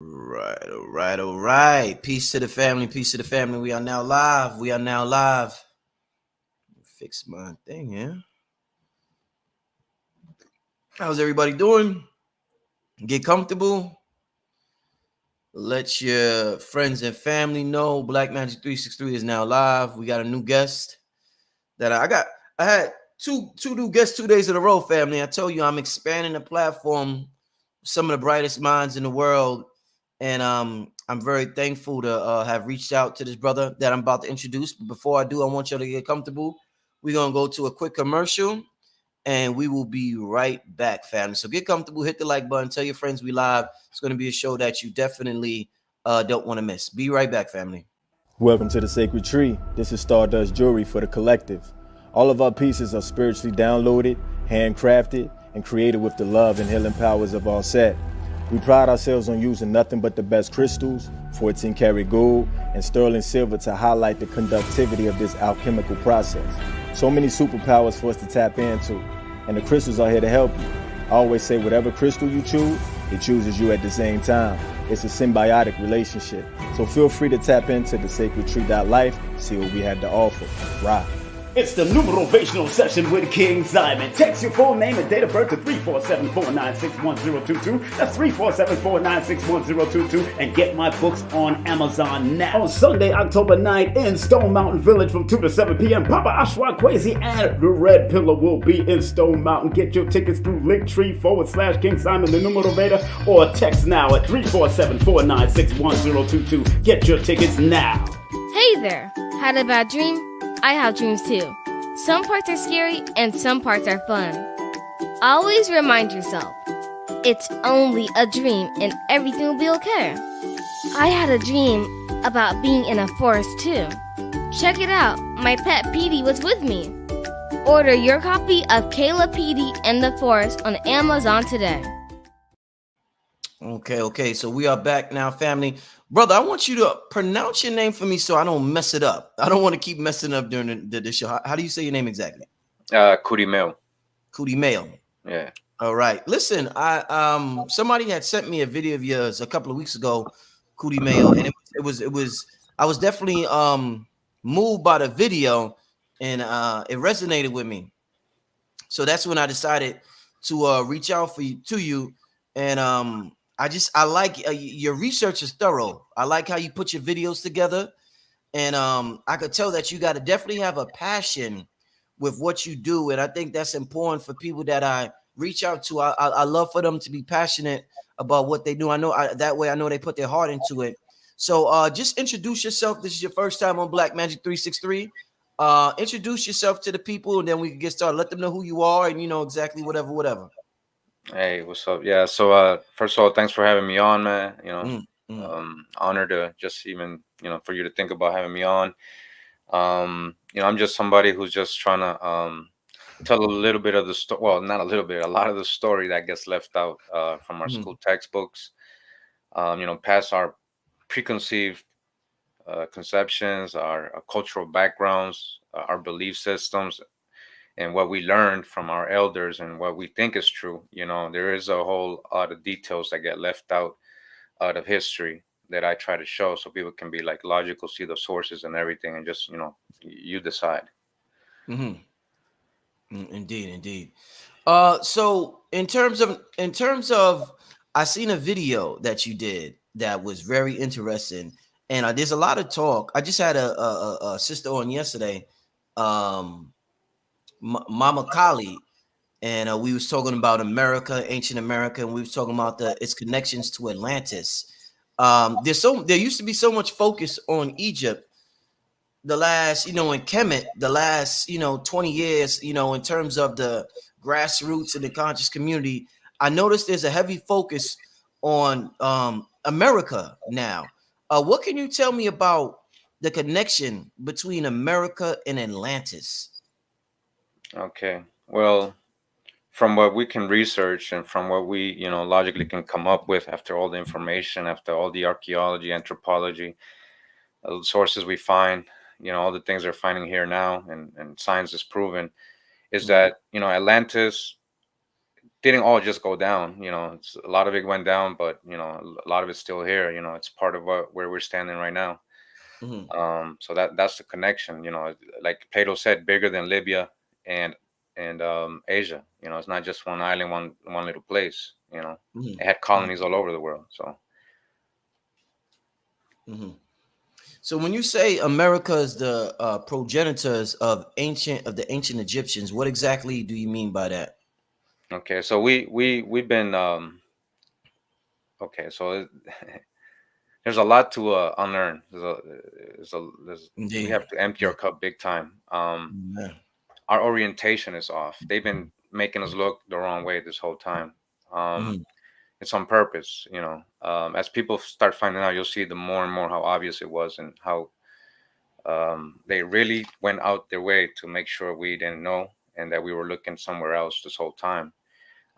All right. Peace to the family. Peace to the family. We are now live. Fix my thing here. How's everybody doing? Get comfortable. Let your friends and family know Black Magic 363 is now live. We got a new guest that I had two new guests 2 days in a row, family. I told you I'm expanding the platform. Some of the brightest minds in the world. And I'm very thankful to have reached out to this brother that I'm about to introduce. But before I do, I want y'all to get comfortable. We're going to go to a quick commercial, and we will be right back, family. So get comfortable, hit the like button, tell your friends we live. It's going to be a show that you definitely don't want to miss. Be right back, family. Welcome to the Sacred Tree. This is Stardust Jewelry for the collective. All of our pieces are spiritually downloaded, handcrafted, and created with the love and healing powers of our set. We pride ourselves on using nothing but the best crystals, 14-karat gold, and sterling silver to highlight the conductivity of this alchemical process. So many superpowers for us to tap into, and the crystals are here to help you. I always say whatever crystal you choose, it chooses you at the same time. It's a symbiotic relationship. So feel free to tap into thesacredtree.life, see what we have to offer. Rock. It's the numerovational session with King Simon. Text your full name and date of birth to 347-496-1022. That's 347-496-1022. And get my books on Amazon now. On Sunday, October 9th in Stone Mountain Village from 2 to 7 p.m. Papa Ashwa Kwesi and the Red Pillar will be in Stone Mountain. Get your tickets through Linktree/King Simon the Numerovator or text now at 347-496-1022. Get your tickets now. Hey there! Had a bad dream? I have dreams too. Some parts are scary and some parts are fun. Always remind yourself, it's only a dream and everything will be okay. I had a dream about being in a forest too. Check it out, my pet Petey was with me. Order your copy of Kayla Petey and the Forest on Amazon today. Okay. So we are back now, family. Brother, I want you to pronounce your name for me so I don't mess it up. I don't want to keep messing up during the show. How do you say your name exactly? Kurimeo. Kurimeo. Yeah. All right. Listen, I somebody had sent me a video of yours a couple of weeks ago, Kurimeo, and it was I was definitely moved by the video, and it resonated with me. So that's when I decided to reach out to you, and I like your research is thorough. I like how you put your videos together, and I could tell that you got to definitely have a passion with what you do, and I think that's important for people that I reach out to. I love for them to be passionate about what they do. I know that way I know they put their heart into it. So just introduce yourself. This is your first time on Black Magic 363. Introduce yourself to the people, and then we can get started. Let them know who you are, and you know exactly whatever. Hey, what's up? Yeah. So first of all, thanks for having me on, man. Honored to just even for you to think about having me on. I'm just somebody who's just trying to tell a little bit of the story. Well, not a little bit, a lot of the story that gets left out from our school textbooks. Past our preconceived conceptions, our cultural backgrounds, our belief systems, and what we learned from our elders and what we think is true. There is a whole lot of details that get left out of history that I try to show so people can be like logical, see the sources and everything, and just you decide. Indeed. So in terms of I seen a video that you did that was very interesting, and there's a lot of talk. I just had a sister on yesterday, Mama Kali, and we was talking about America, ancient America, and we was talking about its connections to Atlantis. There used to be so much focus on Egypt the last, in Kemet, the last, 20 years, in terms of the grassroots and the conscious community. I noticed there's a heavy focus on America now. What can you tell me about the connection between America and Atlantis? Okay. Well, from what we can research and from what we, logically can come up with after all the information, after all the archaeology, anthropology, sources we find, all the things they're finding here now and science is proven, is that, Atlantis didn't all just go down. A lot of it went down, but a lot of it's still here. It's part of where we're standing right now. Mm-hmm. So that's the connection. Like Plato said, bigger than Libya and Asia. It's not just one island, one little place. Mm-hmm. It had colonies all over the world. So Mm-hmm. So when you say America is the progenitors of the ancient Egyptians, what exactly do you mean by that? okay, so we've been okay. So there's a lot to unlearn. We Indeed. have to empty our cup big time. Yeah. Our orientation is off. They've been making us look the wrong way this whole time. Mm-hmm. It's on purpose. As people start finding out, you'll see the more and more how obvious it was, and how they really went out their way to make sure we didn't know, and that we were looking somewhere else this whole time.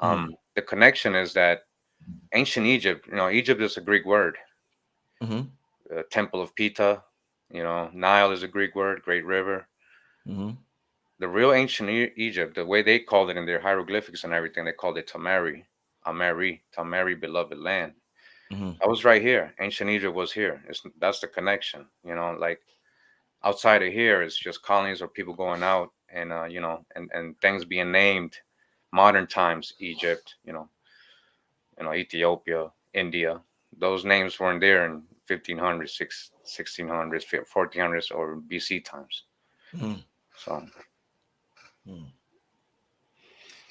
The connection is that ancient Egypt, Egypt is a Greek word. Mm-hmm. Temple of Pita, Nile is a Greek word, Great River. Mm-hmm. The real ancient Egypt, the way they called it in their hieroglyphics and everything, they called it Tamari, Tamari, beloved land. Mm-hmm. I was right here. Ancient Egypt was here. That's the connection. Like outside of here, it's just colonies or people going out, and and things being named. Modern times, Egypt, Ethiopia, India. Those names weren't there in 1500s, 1600s, 1400s, or BC times. Mm-hmm. So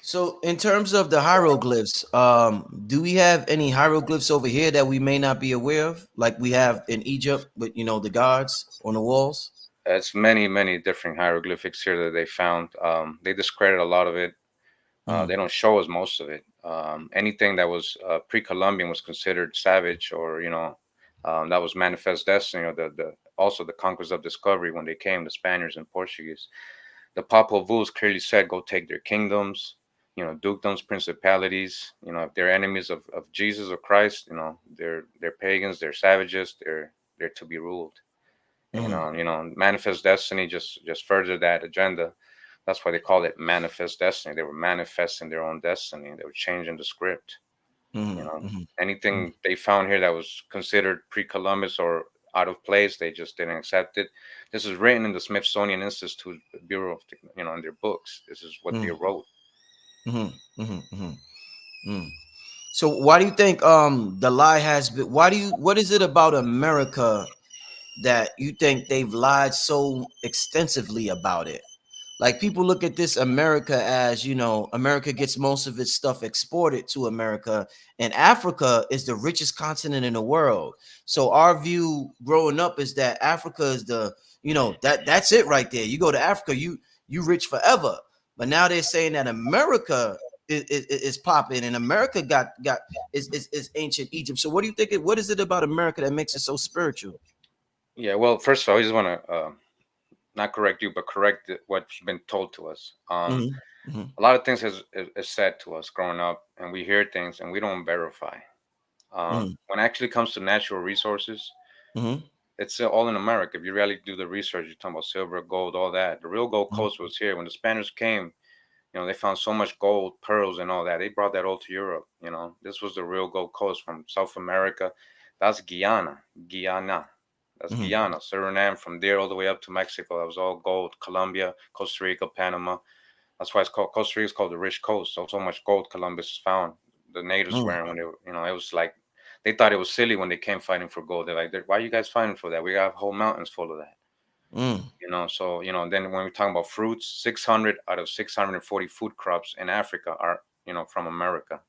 So in terms of the hieroglyphs, do we have any hieroglyphs over here that we may not be aware of, like we have in Egypt with the gods on the walls? it's many, many different hieroglyphics here that they found. They discredit a lot of it. Mm-hmm. They don't show us most of it. Anything that was pre-Columbian was considered savage, or that was manifest destiny, or the also the conquest of discovery when they came, the Spaniards and Portuguese. The Popol Vuhs clearly said, "Go take their kingdoms, dukedoms, principalities. If they're enemies of Jesus or Christ, they're pagans, they're savages, they're to be ruled." Mm-hmm. Manifest destiny just further that agenda. That's why they call it manifest destiny. They were manifesting their own destiny. They were changing the script. You know, Mm-hmm. anything they found here that was considered pre-Columbus or out of place, they just didn't accept it. This is written in the Smithsonian Institute Bureau of, in their books. This is what they wrote. Mm-hmm. Mm-hmm. Mm-hmm. So why do you think the lie has been? What is it about America that you think they've lied so extensively about it? Like people look at this America as, America gets most of its stuff exported to America, and Africa is the richest continent in the world. So our view growing up is that Africa is that's it right there. You go to Africa, you rich forever. But now they're saying that America is popping, and America is ancient Egypt. So what do you think? What is it about America that makes it so spiritual? Yeah, well, first of all, I just want to not correct you, but correct what's been told to us. Mm-hmm. A lot of things is said to us growing up, and we hear things and we don't verify. Mm-hmm. When it actually comes to natural resources, Mm-hmm. it's all in America. If you really do the research, you're talking about silver, gold, all that. The real Gold Mm-hmm. Coast was here. When the Spaniards came, they found so much gold, pearls, and all that. They brought that all to Europe. This was the real Gold Coast from South America. That's Guyana. That's Mm-hmm. Guyana, Suriname, from there all the way up to Mexico. That was all gold. Colombia, Costa Rica, Panama. That's why it's called Costa Rica. Is called the Rich Coast. So much gold Columbus found. The natives Mm-hmm. wearing when they, it was like they thought it was silly when they came fighting for gold. They're like, "Why are you guys fighting for that? We got whole mountains full of that." Mm-hmm. So then when we're talking about fruits, 600 out of 640 food crops in Africa are from America.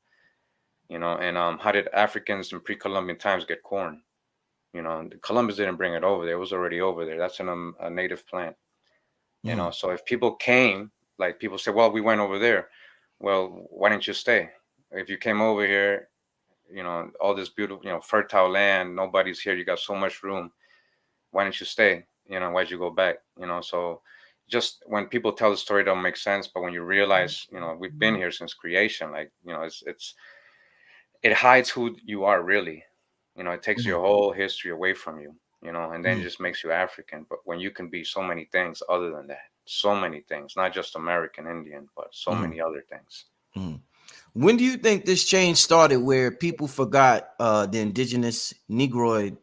And how did Africans in pre-Columbian times get corn? Columbus didn't bring it over there; it was already over there. That's a native plant. So if people came, like people say, well, we went over there. Well, why didn't you stay? If you came over here, all this beautiful, fertile land, nobody's here. You got so much room. Why didn't you stay? Why'd you go back? So just when people tell the story, it don't make sense. But when you realize, we've been here since creation, like, it hides who you are really. It takes your whole history away from you, and then it just makes you African. But when you can be so many things other than that, so many things, not just American Indian, but so Mm-hmm. many other things. Mm-hmm. When do you think this change started where people forgot the indigenous Negroid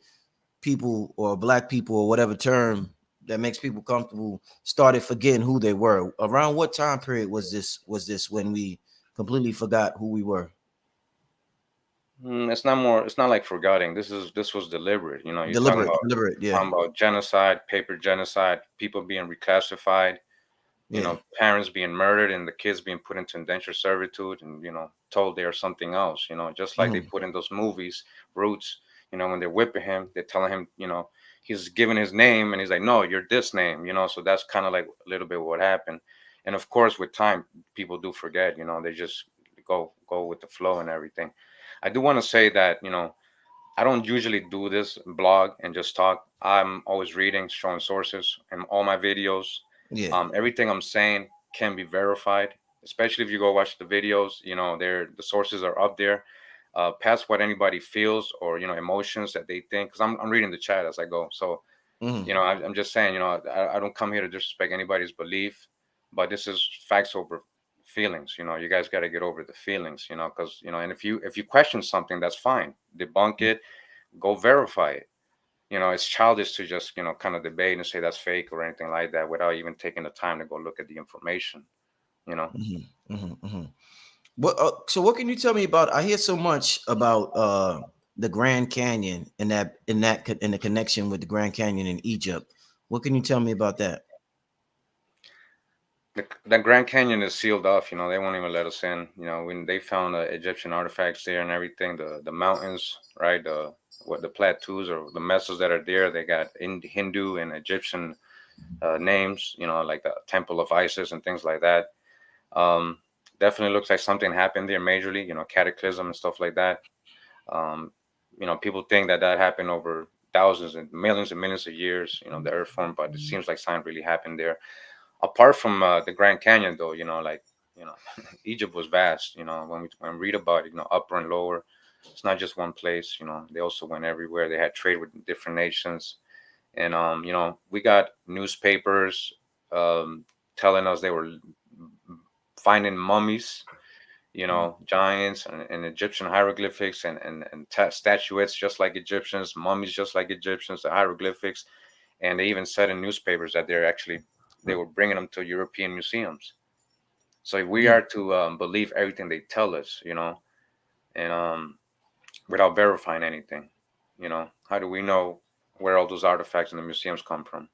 people or black people or whatever term that makes people comfortable started forgetting who they were? Around what time period was this when we completely forgot who we were? It's not more. It's not like forgetting. This was deliberate. You know, you're Deliberate, yeah. talking about genocide, paper genocide, people being reclassified. You Yeah. know, parents being murdered and the kids being put into indentured servitude and, you know, told they are something else, you know, just like they Mhm. put in those movies, Roots, you know, when they're whipping him, they're telling him, you know, he's given his name and he's like, no, you're this name, you know, so that's kind of like a little bit what happened. And of course, with time, people do forget, you know, they just go with the flow and everything. I do want to say that, you know, I don't usually do this blog and just talk. I'm always reading, showing sources, and all my videos. Yeah. Everything I'm saying can be verified, especially if you go watch the videos. You know, the sources are up there, past what anybody feels or, you know, emotions that they think. Because I'm reading the chat as I go. So, Mhm. you know, I'm just saying, you know, I don't come here to disrespect anybody's belief, but this is facts over feelings. You know, you guys got to get over the feelings. You know, because, you know, and if you question something, that's fine. Debunk it, go verify it. You know, it's childish to just, you know, kind of debate and say that's fake or anything like that without even taking the time to go look at the information, you know. Mhm. Mhm. Mhm. What so what can you tell me about? I hear so much about the Grand Canyon and in the connection with the Grand Canyon in Egypt. What can you tell me about that? The Grand Canyon is sealed off, you know, they won't even let us in. You know, when they found Egyptian artifacts there and everything, the mountains, right, what the plateaus or the mesas that are there, they got in Hindu and Egyptian names, you know, like the Temple of Isis and things like that. um Definitely looks like something happened there majorly, you know, cataclysm and stuff like that. Um, you know, people think that that happened over thousands and millions of years. You know, the Earth formed, but it seems like something really happened there. Apart from the Grand Canyon, though, you know, like, you know, Egypt was vast. You know, when we read about it, you know, upper and lower, it's not just one place. You know, they also went everywhere. They had trade with different nations, and you know, we got newspapers um, telling us they were finding mummies, you know, giants and Egyptian hieroglyphics and statuettes just like Egyptians, mummies just like Egyptians, the hieroglyphics, and they even said in newspapers that they were bringing them to European museums. So we Mm, are to believe everything they tell us, you know, and without verifying anything, you know, how do we know where all those artifacts in the museums come from?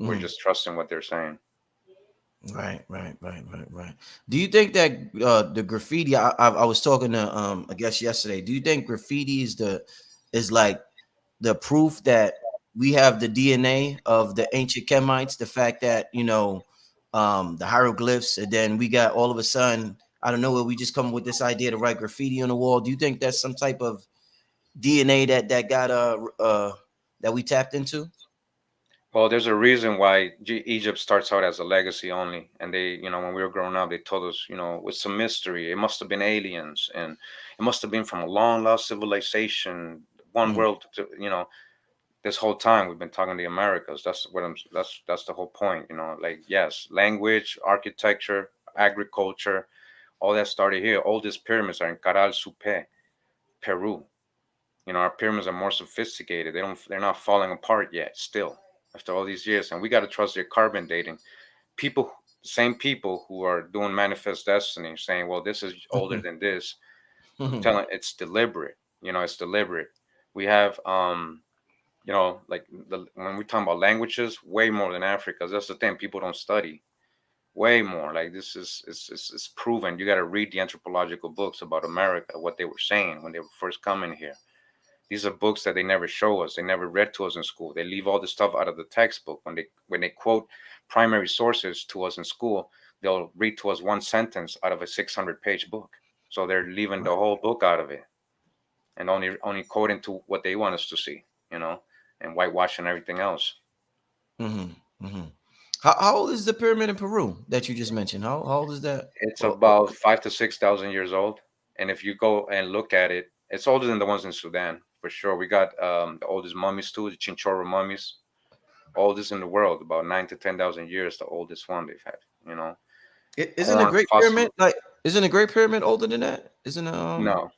We're mm. just trusting what they're saying. Right. Do you think that the graffiti? I was talking to I guess yesterday. Do you think graffiti is like the proof that we have the DNA of the ancient Kemites? The fact that the hieroglyphs, and then we got all of a sudden I don't know where we just come with this idea to write graffiti on the wall. Do you think that's some type of DNA that got that we tapped into? Well, there's a reason why Egypt starts out as a legacy only, and they, you know, when we were growing up, they told us, you know, with some mystery, it must have been aliens, and it must have been from a long lost civilization, one Mm, world. You know, this whole time we've been talking to the Americas. That's what I'm. That's the whole point. You know, like yes, language, architecture, agriculture, all that started here. Oldest pyramids are in Caral Supe, Peru. You know, our pyramids are more sophisticated. They're not falling apart yet. Still, after all these years, and we got to trust their carbon dating. People, same people who are doing manifest destiny, saying, "Well, this is older mhm, than this." I'm mhm, telling, it's deliberate. You know, it's deliberate. We have, you know, like when we talk about languages, way more than Africa. That's the thing. People don't study way more. Like this is proven. You got to read the anthropological books about America, what they were saying when they were first coming here. These are books that they never show us. They never read to us in school. They leave all the stuff out of the textbook. When they quote primary sources to us in school, they'll read to us one sentence out of a 600-page book. So they're leaving the whole book out of it and only quoting to what they want us to see, you know, and whitewashing everything else. mhm, mhm. How old is the pyramid in Peru that you just mentioned? How old is that? It's Oh, about 5 to 6 thousand years old, and if you go and look at it, it's older than the ones in Sudan for sure. We got the oldest mummies too, the Chinchorro mummies, oldest in the world, about 9 to 10,000 years, the oldest one they've had. You know, isn't the corn Great Pyramid fossil. like? Isn't the Great Pyramid older than that? Isn't it? No,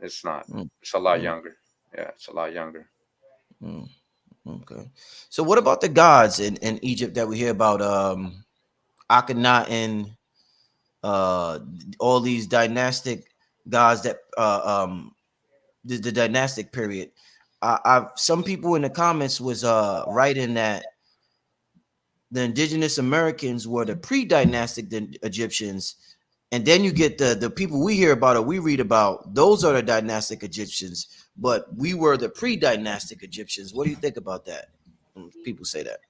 it's not. Mm, It's a lot mm, younger. Yeah, it's a lot younger. mm. Okay. So what about the gods in Egypt that we hear about? Akhenaten, all these dynastic gods that the dynastic period. I've some people in the comments was writing that the indigenous Americans were the pre-dynastic Egyptians, and then you get the people we hear about or we read about. Those are the dynastic Egyptians, but we were the pre-dynastic Egyptians. What do you think about that? When people say that.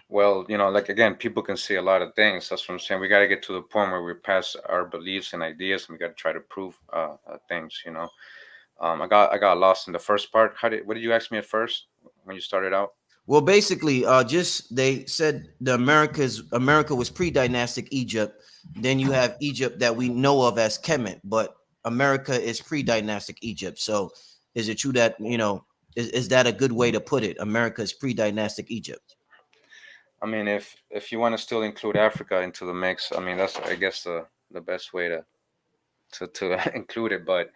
Well, like again, people can see a lot of things. That's what I'm saying. We got to get to the point where we pass our beliefs and ideas, and we got to try to prove things. I got lost in the first part. What did you ask me at first when you started out? Well, basically, just they said America was pre-dynastic Egypt. Then you have Egypt that we know of as Kemet, but America is pre-dynastic Egypt. So, is it true that is that a good way to put it? America is pre-dynastic Egypt. I mean, if you want to still include Africa into the mix, I mean that's I guess the best way to include it. But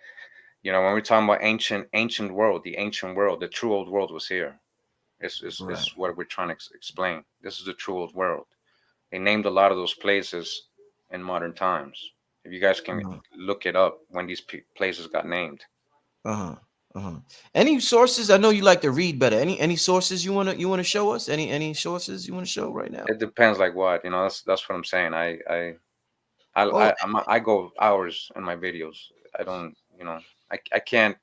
when we're talking about ancient world, the ancient world, the true old world was here. Right. Is what we're trying to explain. This is the true old world. They named a lot of those places in modern times. If you guys can look it up when these places got named. Uh-huh. Uh-huh. Any sources? I know you like to read better. Any sources you wanna show us? Any sources you want to show right now? It depends, like what That's what I'm saying. Well, I go hours in my videos. I don't. I can't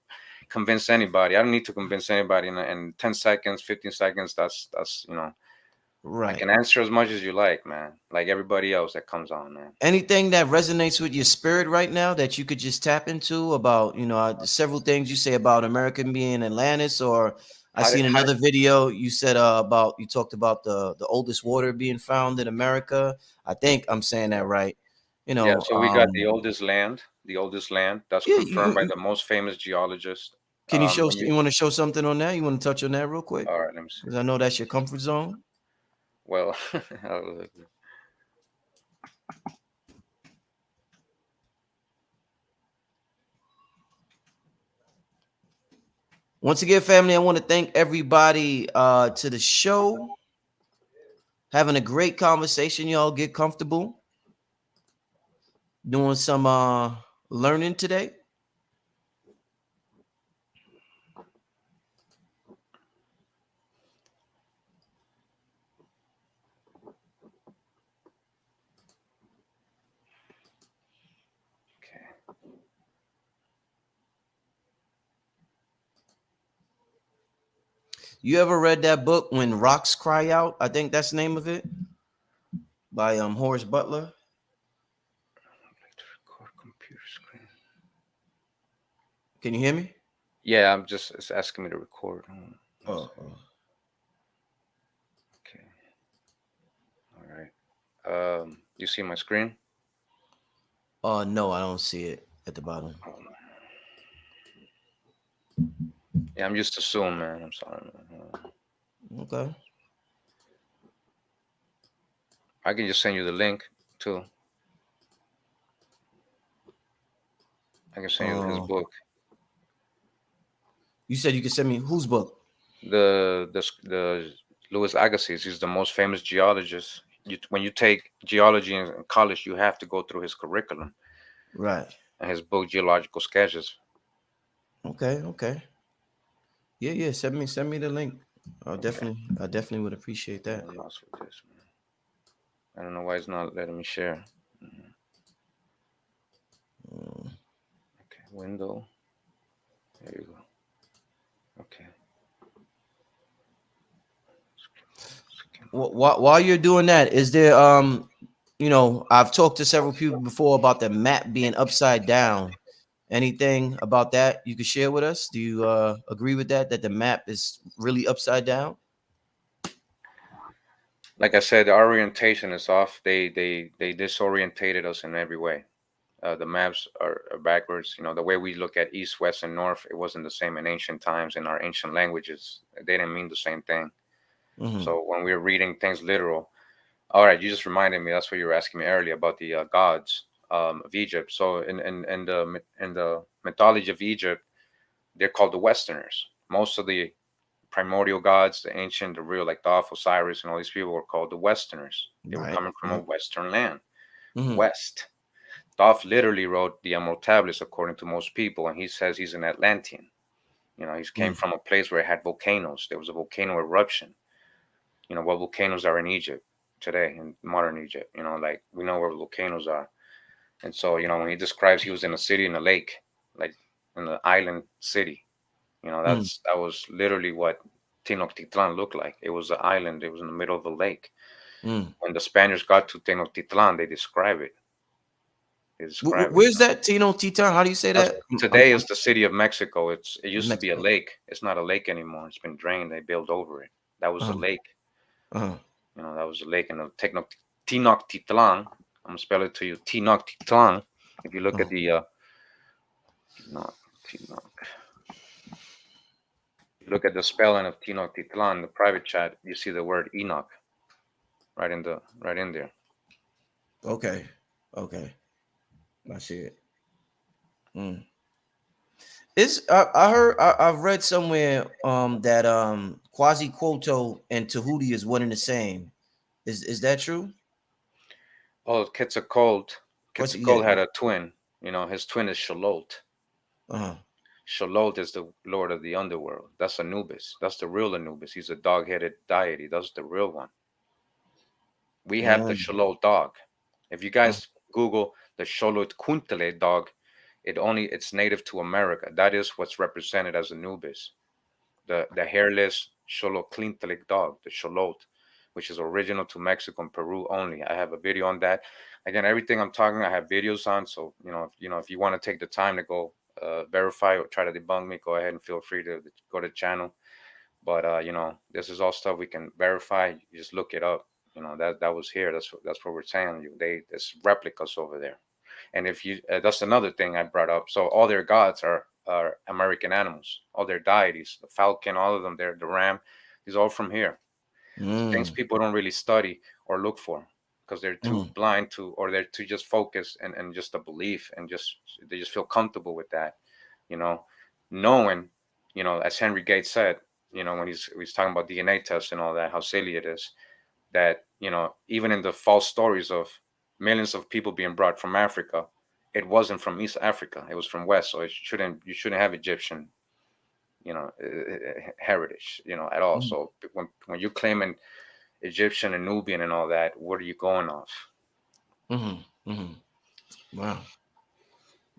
convince anybody. I don't need to convince anybody in 10 seconds, 15 seconds. That's. I right. can answer as much as you like, man. Like everybody else that comes on, man. Anything that resonates with your spirit right now that you could just tap into about several things you say about American being Atlantis, or I How did seen another video you said about you talked about the oldest water being found in America. I think I'm saying that right. Yeah, so we got the oldest land that's Yeah, confirmed by the most famous geologist. can you show Let me, you want to show something on that? You want to touch on that real quick? all right, let me see. Because I know that's your comfort zone. Well, Once again, family, I want to thank everybody to the show. Having a great conversation, y'all. Get comfortable. Doing some learning today. okay. You ever read that book When Rocks Cry Out? I think that's the name of it, by Horace Butler. Record computer screen. Can you hear me? Yeah, it's asking me to record. Oh. Okay. All right. You see my screen? No, I don't see it at the bottom. Yeah, I'm used to Zoom, man. I'm sorry, man. Okay. I can just send you the link too. I can send you his book. You said you could send me whose book? The Louis Agassiz. He's the most famous geologist. When you take geology in college, you have to go through his curriculum. Right. And his book, Geological Sketches. Okay. Yeah. Send me the link. I definitely would appreciate that. I'm lost with this, man. I don't know why it's not letting me share. Okay, window. There you go. Okay. While you're doing that, is there I've talked to several people before about the map being upside down. Anything about that you could share with us? Do you agree with that the map is really upside down? Like I said, the orientation is off. They disorientated us in every way. The maps are backwards. The way we look at east, west, and north, it wasn't the same in ancient times. In our ancient languages, they didn't mean the same thing. Mm-hmm. So when we're reading things literal, All right, you just reminded me. That's what you were asking me earlier about the gods of Egypt. So in the mythology of Egypt, they're called the Westerners. Most of the primordial gods, the ancient, the real, like Thoth, Osiris, and all these people were called the Westerners. They were Right. coming from a Western land, Mm-hmm. West. Thoth literally wrote the Emerald Tablets, according to most people, and he says he's an Atlantean. You know, he came from a place where it had volcanoes. There was a volcano eruption. You know, what volcanoes are in Egypt today, in modern Egypt. You know, like we know where volcanoes are. And so, you know, when he describes he was in a city in a lake, like in an island city, you know, that was literally what Tenochtitlan looked like. It was an island. It was in the middle of the lake. When the Spaniards got to Tenochtitlan, they describe it. They describe it. Where's that Tenochtitlan? How do you say that? Today is the city of Mexico. It used to be a lake. It's not a lake anymore. It's been drained. They built over it. That was a lake. You know, that was a lake in the Tenochtitlan. I'm gonna spell it to you. Tenochtitlan. If you look at the look at the spelling of Tenochtitlan, the private chat, you see the word Enoch right in there. Okay. I see it. I've read somewhere that Quetzalcoatl and Tahuti is one and the same. Is that true? Oh, Quetzalcoatl had a twin. You know, his twin is Xolotl. Xolotl is the lord of the underworld. That's Anubis. That's the real Anubis. He's a dog-headed deity. That's the real one. We have the Xolotl dog. If you guys Google the Xolotl dog, it's native to America. That is what's represented as Anubis. The hairless Xolotl dog, the Xolotl, which is original to Mexico and Peru only. I have a video on that. Again, everything I'm talking, I have videos on. So if you want to take the time to go verify or try to debunk me, go ahead and feel free to go to the channel. But this is all stuff we can verify. You just look it up. You know, that was here. That's what we're saying. There's replicas over there. And if you that's another thing I brought up. So all their gods are American animals. All their deities, the falcon, all of them, the ram, these all from here. So things people don't really study or look for because they're too blind to, or they're too just focused and just a belief, and they just feel comfortable with that, knowing, as Henry Gates said, when he's talking about DNA tests and all that, how silly it is that, even in the false stories of millions of people being brought from Africa, it wasn't from East Africa, it was from West. So you shouldn't have Egyptian, heritage, at all. So when you're claiming Egyptian and Nubian and all that, what are you going off? Wow.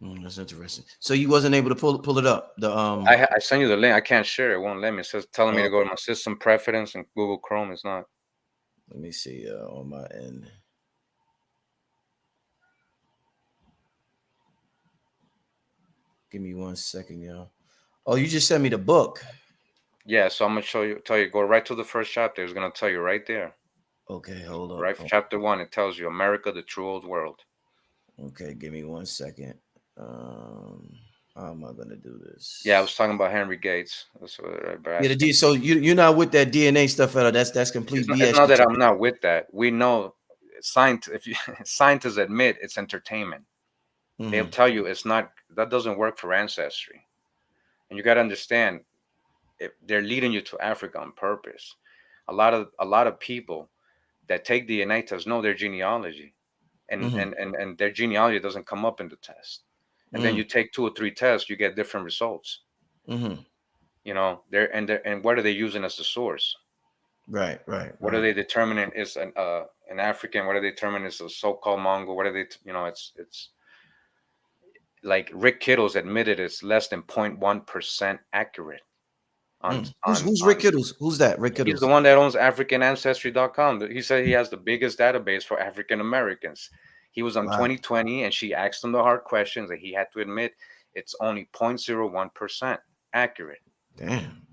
That's interesting. So you wasn't able to pull it up. I sent you the link. I can't share it. It won't let me. It says telling me to go to my system preference and Google Chrome. It's not. Let me see on my end. Give me 1 second, y'all. Oh, you just sent me the book. Yeah, so I'm gonna tell you, go right to the first chapter. It's gonna tell you right there. Okay, hold on. Right, chapter 1, it tells you America, the true old world. Okay, give me 1 second. How am I gonna do this? Yeah, I was talking about Henry Gates. That's what so you're not with that DNA stuff at all. That's complete BS. It's not that I'm not with that. We know scientists admit it's entertainment. They'll tell you it's not. That doesn't work for ancestry, and you got to understand, they're leading you to Africa on purpose. A lot of people that take DNA tests know their genealogy, and their genealogy doesn't come up in the test. And then you take 2 or 3 tests, you get different results. And what are they using as the source? Right. What are they determining is an African? What are they determining is a so-called Mongol? What are they? It's like Rick Kittles admitted it's less than 0.1% accurate. Who's Rick Kittles? Who's that? Rick Kittles. He's the one that owns AfricanAncestry.com. He said he has the biggest database for African Americans. He was on 2020, and she asked him the hard questions, and he had to admit it's only 0.01% accurate. Damn.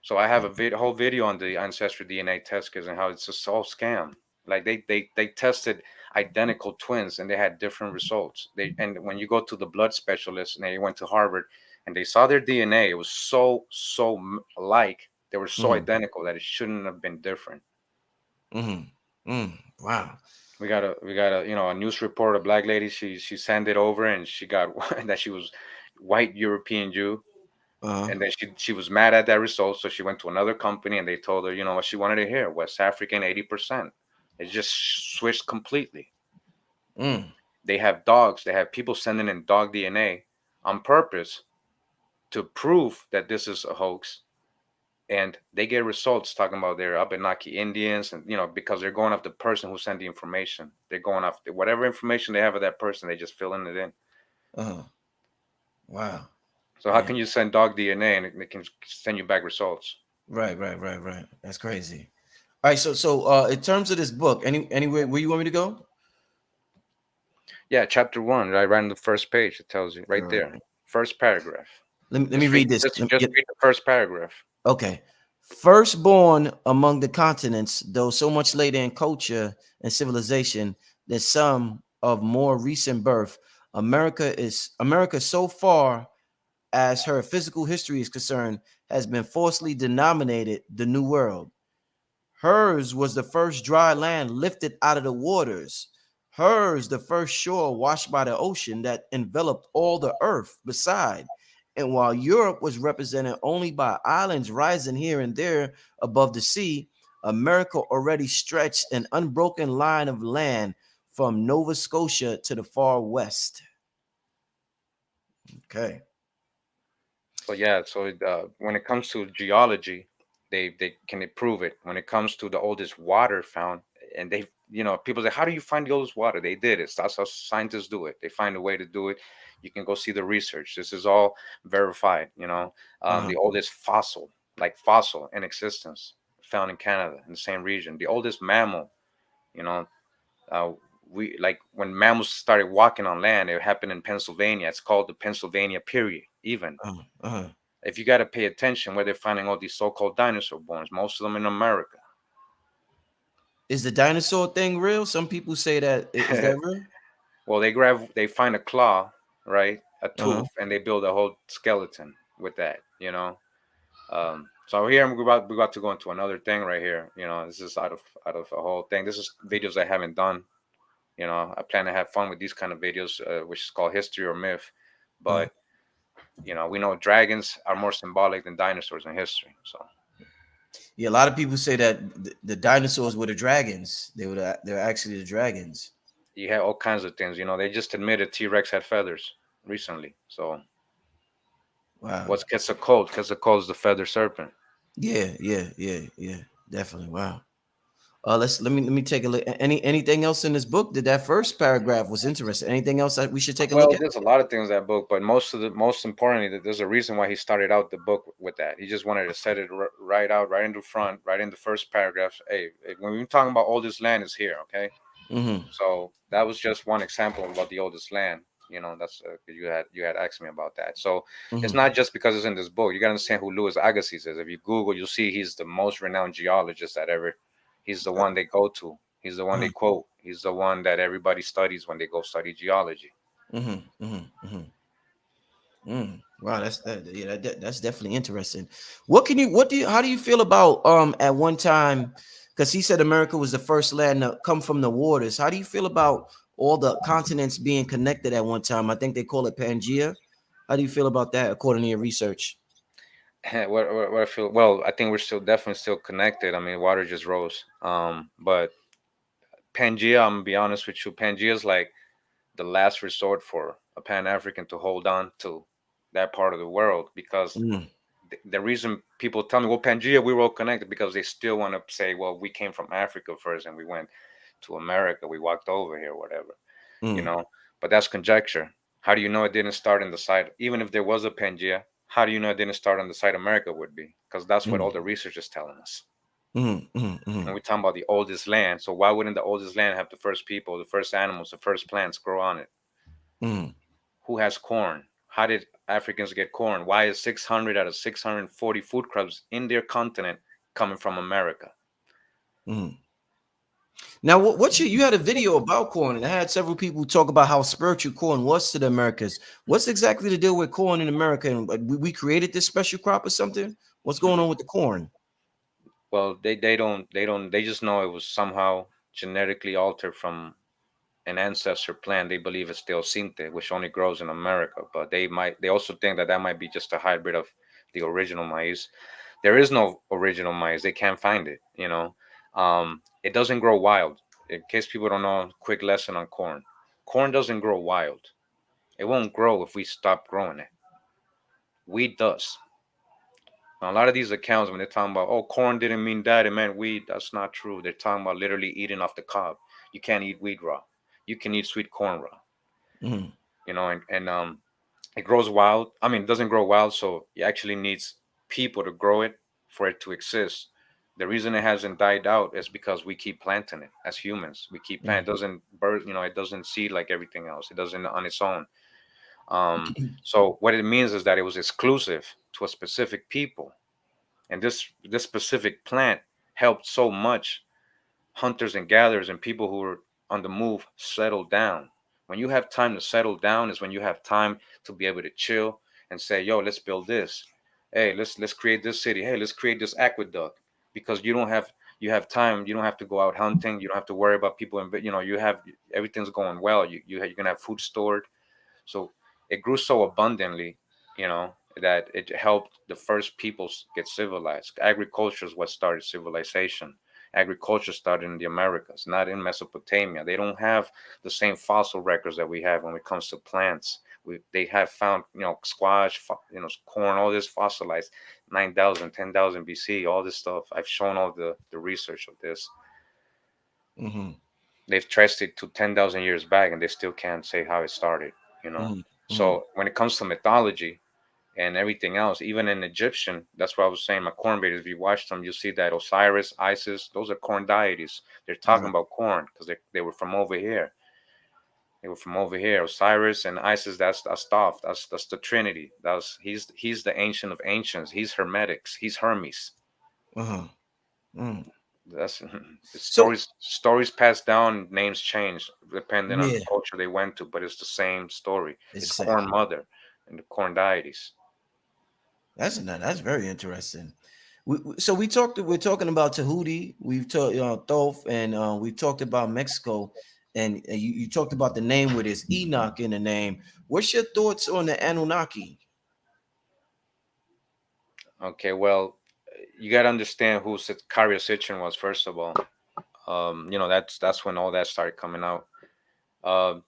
So I have a whole video on the ancestry DNA test kits and how it's just all scam. Like they tested identical twins and they had different results. And when you go to the blood specialist and they went to Harvard and they saw their DNA, it was so alike. They were so identical that it shouldn't have been different. Wow. We got a a news report, a black lady. She sent it over, and she got that she was white European Jew, and then she was mad at that result, so she went to another company, and they told her, what she wanted to hear: West African 80%. It just switched completely. They have dogs. They have people sending in dog DNA on purpose to prove that this is a hoax, and they get results talking about their Abenaki Indians, and because they're going off the person who sent the information. They're going off whatever information they have of that person. They just filling it in. Wow. So how can you send dog DNA and it can send you back results? Right. That's crazy. All right. So in terms of this book, anywhere where you want me to go? Yeah, chapter 1, right on the first page. It tells you right there, first paragraph. Let me read this. Just read the first paragraph. Okay. Firstborn among the continents, though so much later in culture and civilization than some of more recent birth, America so far as her physical history is concerned, has been falsely denominated the New World. Hers was the first dry land lifted out of the waters. Hers the first shore washed by the ocean that enveloped all the earth beside. And while Europe was represented only by islands rising here and there above the sea, America already stretched an unbroken line of land from Nova Scotia to the far west. Okay. So yeah, so when it comes to geology, they can prove it. When it comes to the oldest water found, and they people say, how do you find the oldest water? They did it. That's how scientists do it. They find a way to do it. You can go see the research. This is all verified. The oldest fossil in existence found in Canada in the same region. The oldest mammal, we like when mammals started walking on land. It happened in Pennsylvania. It's called the Pennsylvania period. Even if you got to pay attention where they're finding all these so-called dinosaur bones, most of them in America. Is the dinosaur thing real? Some people say that. Is that real? Well, they find a claw, right, a tooth, and they build a whole skeleton with that. So here we're about to go into another thing right here. This is out of a whole thing. This is videos I haven't done. I plan to have fun with these kind of videos, which is called history or myth. But we know dragons are more symbolic than dinosaurs in history. So yeah, a lot of people say that the dinosaurs were the dragons. They're actually the dragons. You have all kinds of things. They just admitted T-Rex had feathers recently. So wow, what's Quetzalcoatl? Quetzalcoatl is the feather serpent. Yeah, definitely. Wow. Let me take a look. Anything else in this book? Did that first paragraph was interesting? Anything else that we should take a look at? There's a lot of things in that book, but most importantly, that there's a reason why he started out the book with that. He just wanted to set it right out, right in the front, right in the first paragraph. Hey, when we're talking about oldest land is here, okay? So that was just one example about the oldest land. That's you had asked me about that. So it's not just because it's in this book. You got to understand who Louis Agassiz is. If you Google, you'll see he's the most renowned geologist that ever. He's the one they go to. He's the one they quote. He's the one that everybody studies when they go study geology. Wow, that's definitely interesting. How do you feel about at one time, because he said America was the first land to come from the waters. How do you feel about all the continents being connected at one time? I think they call it Pangea. How do you feel about that according to your research? What I feel, well, I think we're definitely still connected. I mean, water just rose. But Pangea, I'm gonna be honest with you, Pangea is like the last resort for a Pan-African to hold on to that part of the world, because the reason people tell me, well, Pangea, we were all connected, because they still want to say, well, we came from Africa first and we went to America, we walked over here, whatever, but that's conjecture. How do you know it didn't start in the site? Even if there was a Pangea, how do you know it didn't start on the site America would be? Because that's what all the research is telling us. When we're talking about the oldest land, so why wouldn't the oldest land have the first people, the first animals, the first plants grow on it? Who has corn? How did Africans get corn? Why is 600 out of 640 food crops in their continent coming from America? Now, you had a video about corn, and I had several people talk about how spiritual corn was to the Americas. What's exactly the deal with corn in America? And we created this special crop or something? What's going on with the corn? Well, they just know it was somehow genetically altered from an ancestor plant. They believe it's teosinte, which only grows in America, but they also think that that might be just a hybrid of the original maize. There is no original maize. They can't find it. It doesn't grow wild. In case people don't know, quick lesson on corn. Corn doesn't grow wild. It won't grow if we stop growing it. Wheat does. Now, a lot of these accounts, when they're talking about, oh, corn didn't mean that, it meant wheat, that's not true. They're talking about literally eating off the cob. You can't eat wheat raw. You can eat sweet corn raw. Mm. And it grows wild. I mean, it doesn't grow wild, so it actually needs people to grow it for it to exist. The reason it hasn't died out is because we keep planting it as humans. We keep planting. It doesn't birth, it doesn't seed like everything else. It doesn't on its own. So what it means is that it was exclusive to a specific people, and this specific plant helped so much hunters and gatherers and people who were on the move settle down. When you have time to settle down is when you have time to be able to chill and say, yo, let's build this. Hey, let's create this city. Hey, let's create this aqueduct. Because you have time. You don't have to go out hunting. You don't have to worry about people. And you have everything's going well. You're gonna have food stored. So it grew so abundantly, that it helped the first peoples get civilized. Agriculture is what started civilization. Agriculture started in the Americas, not in Mesopotamia. They don't have the same fossil records that we have when it comes to plants. They have found, squash, corn, all this fossilized 9,000, 10,000 BC, all this stuff. I've shown all the research of this. Mm-hmm. They've traced it to 10,000 years back, and they still can't say how it started, Mm-hmm. So when it comes to mythology and everything else, even in Egyptian, that's what I was saying, my corn baiters, if you watch them, you see that Osiris, Isis, those are corn deities. They're talking about corn because they were from over here. They were from over here. Osiris and Isis, that's Thoth. That's the Trinity. He's the ancient of ancients. He's Hermetics. He's Hermes. Uh-huh. Mm. That's the So stories passed down, names change depending on yeah, the culture they went to, but it's the same story. it's It's the same. corn mother and the corn deities. That's very interesting. So we're talking about Tahuti. We've talked Thoth, and we've talked about Mexico, and you talked about the name with this Enoch in the name. What's your thoughts on the Anunnaki? Okay, well, you got to understand who Karya Sitchin was first of all. That's when all that started coming out.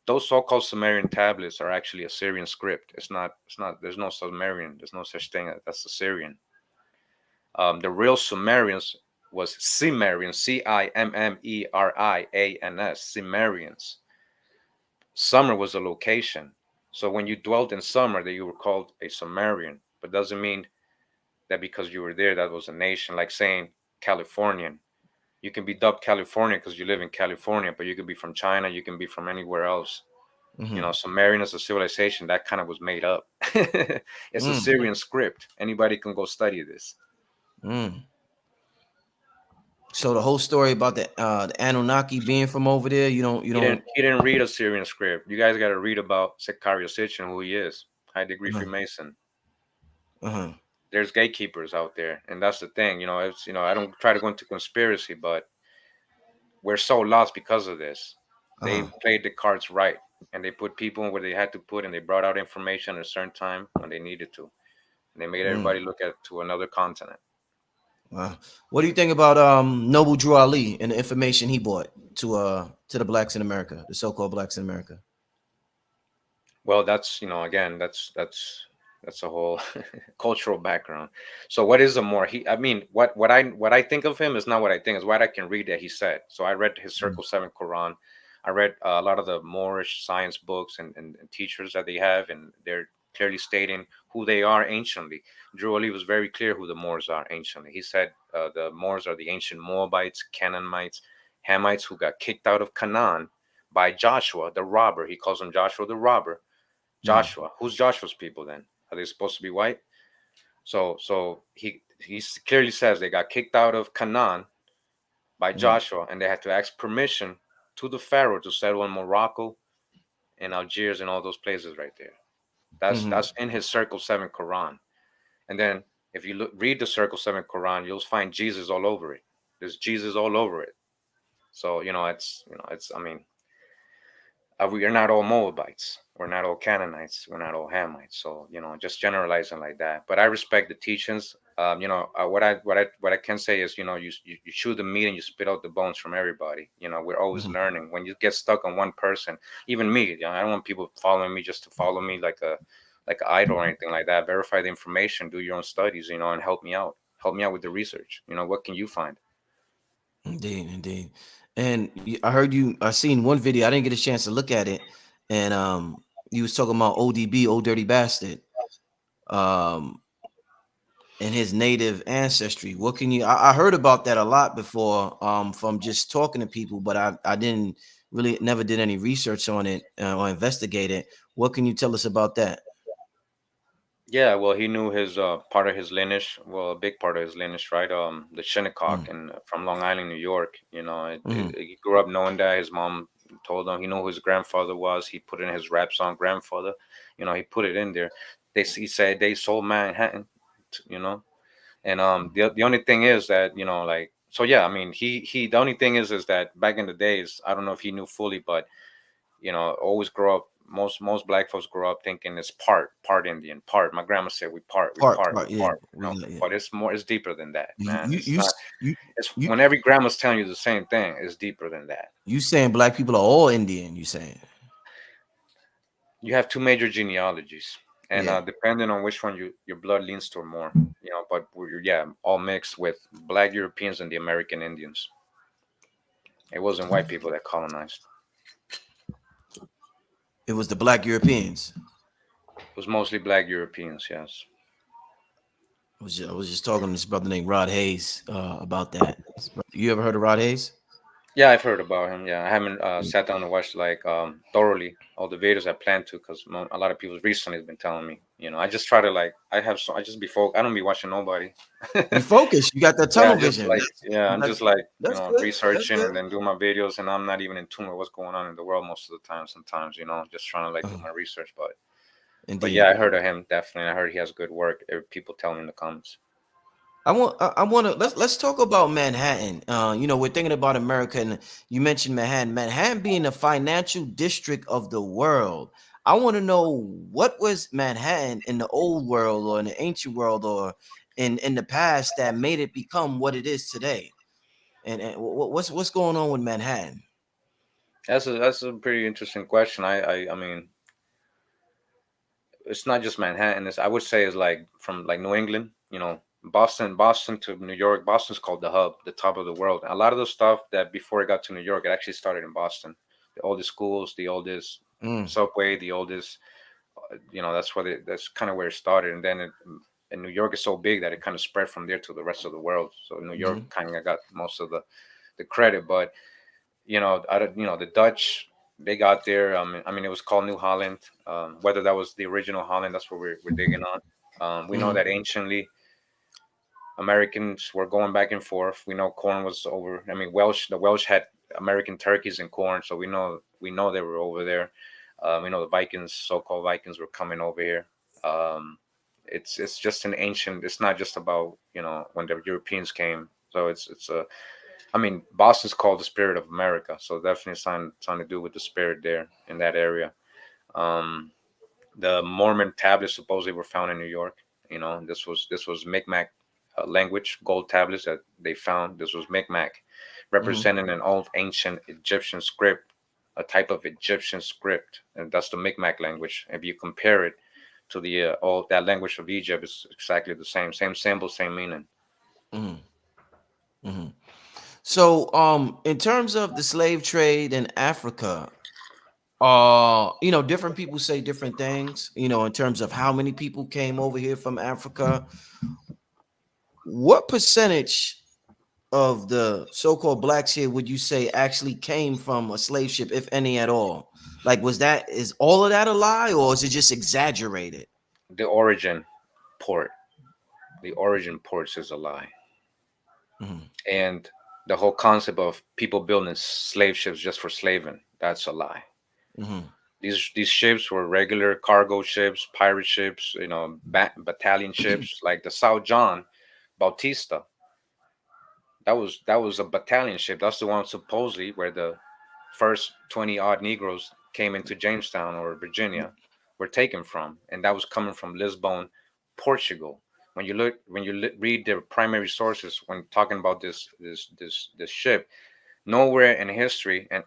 Those so-called Sumerian tablets are actually Assyrian script. It's not. There's no Sumerian. There's no such thing. That's Assyrian. The real Sumerians was Cimmerians. Cimmerians. Cimmerians. Sumer was a location. So when you dwelt in Sumer, that you were called a Sumerian. But doesn't mean that because you were there, that was a nation. Like saying Californian. You can be dubbed California because you live in California, but you could be from China. You can be from anywhere else. Mm-hmm. Sumerian is a civilization that kind of was made up. It's a Mm. Syrian script. Anybody can go study this. Mm. So the whole story about the Anunnaki being from over there, you don't He didn't read a Syrian script. You guys got to read about Sekario Sitchin, who he is, high degree Freemason. uh-huh. There's gatekeepers out there, and that's the thing. It's I don't try to go into conspiracy, but we're so lost because of this. They Uh-huh. played the cards right, and they put people where they had to put, and they brought out information at a certain time when they needed to. And they made Mm. everybody look to another continent. What do you think about Noble Drew Ali and the information he brought to the blacks in America, the so-called blacks in America? Well, that's again, that's a whole cultural background. So what is a more I mean, what I think of him is not what I think, is what I can read that he said. So I read his Circle 7 Quran. I read a lot of the Moorish science books and teachers that they have, and they're clearly stating who they are anciently. Drew Ali was very clear who the Moors are anciently. He said the Moors are the ancient Moabites, Canaanites, Hamites who got kicked out of Canaan by Joshua, the robber. He calls him Joshua the robber. Joshua. Who's Joshua's people then? Are they supposed to be white? So he clearly says they got kicked out of Canaan by Joshua, and they had to ask permission to the Pharaoh to settle in Morocco and Algiers and all those places right there. That's in his Circle 7 Quran. And then if you read the Circle 7 Quran, you'll find Jesus all over it. There's Jesus all over it. So it's I mean, we are not all Moabites. We're not all Canaanites. We're not all Hamites. So just generalizing like that. But I respect the teachings. What I can say is, you chew the meat and you spit out the bones from everybody. We're always learning. When you get stuck on one person, even me, I don't want people following me just to follow me like an idol or anything like that. Verify the information, do your own studies, and help me out. Help me out with the research. What can you find? Indeed. And I seen one video. I didn't get a chance to look at it. And you was talking about ODB, Old Dirty Bastard, um, and his native ancestry. What can you? I heard about that a lot before, from just talking to people, but I didn't really never did any research on it or investigate it. What can you tell us about that? Yeah, well, he knew his part of his lineage. Well, a big part of his lineage, right? The Shinnecock Mm, and from Long Island, New York. mhm. He grew up knowing that. His mom told him he knew who his grandfather was. He put in his rap song, grandfather. He put it in there. He said they sold Manhattan. You know, and the only thing is that like, so yeah, I mean, he the only thing is that back in the days, I don't know if he knew fully, but always grow up. Most black folks grow up thinking it's part Indian, part. My grandma said we Part, we yeah, part. yeah. But it's deeper than that, You man. you It's you not. s- you It's you when every grandma's telling you the same thing. It's deeper than that. you saying black people are all Indian? You saying? You have two major genealogies, and Yeah. depending on which one your blood leans toward more, But we're, yeah, all mixed with black Europeans and the American Indians. It wasn't white people that colonized. It was the black Europeans. It was mostly black Europeans. Yes. I was just talking to this brother named Rod Hayes about that. You ever heard of Rod Hayes? Yeah, I've heard about him. Yeah, I haven't sat down and watched like thoroughly all the videos I plan to, because a lot of people recently have been telling me. I just try to like I just be focused. I don't be watching nobody. You focus. You got that Yeah, tunnel just vision. like I'm just like That's good. That's researching good. and then doing my videos, and I'm not even in tune with what's going on in the world most of the time. Sometimes just trying to like do Uh, my research, but yeah, indeed. I heard of him definitely. I heard he has good work. People tell me in the comments. I want to let's talk about Manhattan. We're thinking about America, and you mentioned Manhattan. Manhattan being the financial district of the world. I want to know, what was Manhattan in the old world or in the ancient world or in the past that made it become what it is today? And what's going on with Manhattan? That's a pretty interesting question. I mean, it's not just Manhattan. I would say it's like from like New England, Boston to New York. Boston's called the hub, the top of the world. A lot of the stuff that before it got to New York, it actually started in Boston. The oldest schools, the oldest Mm, subway, the oldest, that's kind of where it started. And then and New York is so big that it kind of spread from there to the rest of the world. So New York mhm, kind of got most of the credit, but the Dutch, they got there. It was called New Holland. Whether that was the original Holland, that's what we're digging on. We know mhm, that anciently Americans were going back and forth. We know corn was over. The Welsh had American turkeys and corn, so we know they were over there. We know the Vikings, so-called Vikings, were coming over here. Um, it's just an ancient. It's not just about when the Europeans came. So it's a Boston's called the spirit of America, so definitely something to do with the spirit there in that area. Um, the Mormon tablets supposedly were found in New York. This was Micmac language, gold tablets that they found. This was Micmac, mhm, representing an old ancient Egyptian script, a type of Egyptian script, and that's the Micmac language. If you compare it to the old that language of Egypt, it's exactly the same symbol, same meaning. mhm, mhm. So, in terms of the slave trade in Africa, different people say different things, in terms of how many people came over here from Africa. What percentage of the so-called blacks here would you say actually came from a slave ship, if any at all? Like, is all of that a lie, or is it just exaggerated? The origin port, the origin ports is a lie. Mhm, And the whole concept of people building slave ships just for slaving, that's a lie. mhm, These ships were regular cargo ships, pirate ships, battalion ships, like the Sao John Bautista. that was a battalion ship. That's the one supposedly where the first 20 odd Negroes came into Jamestown or Virginia were taken from, and that was coming from Lisbon, Portugal. When you read the primary sources when talking about this ship, nowhere in history and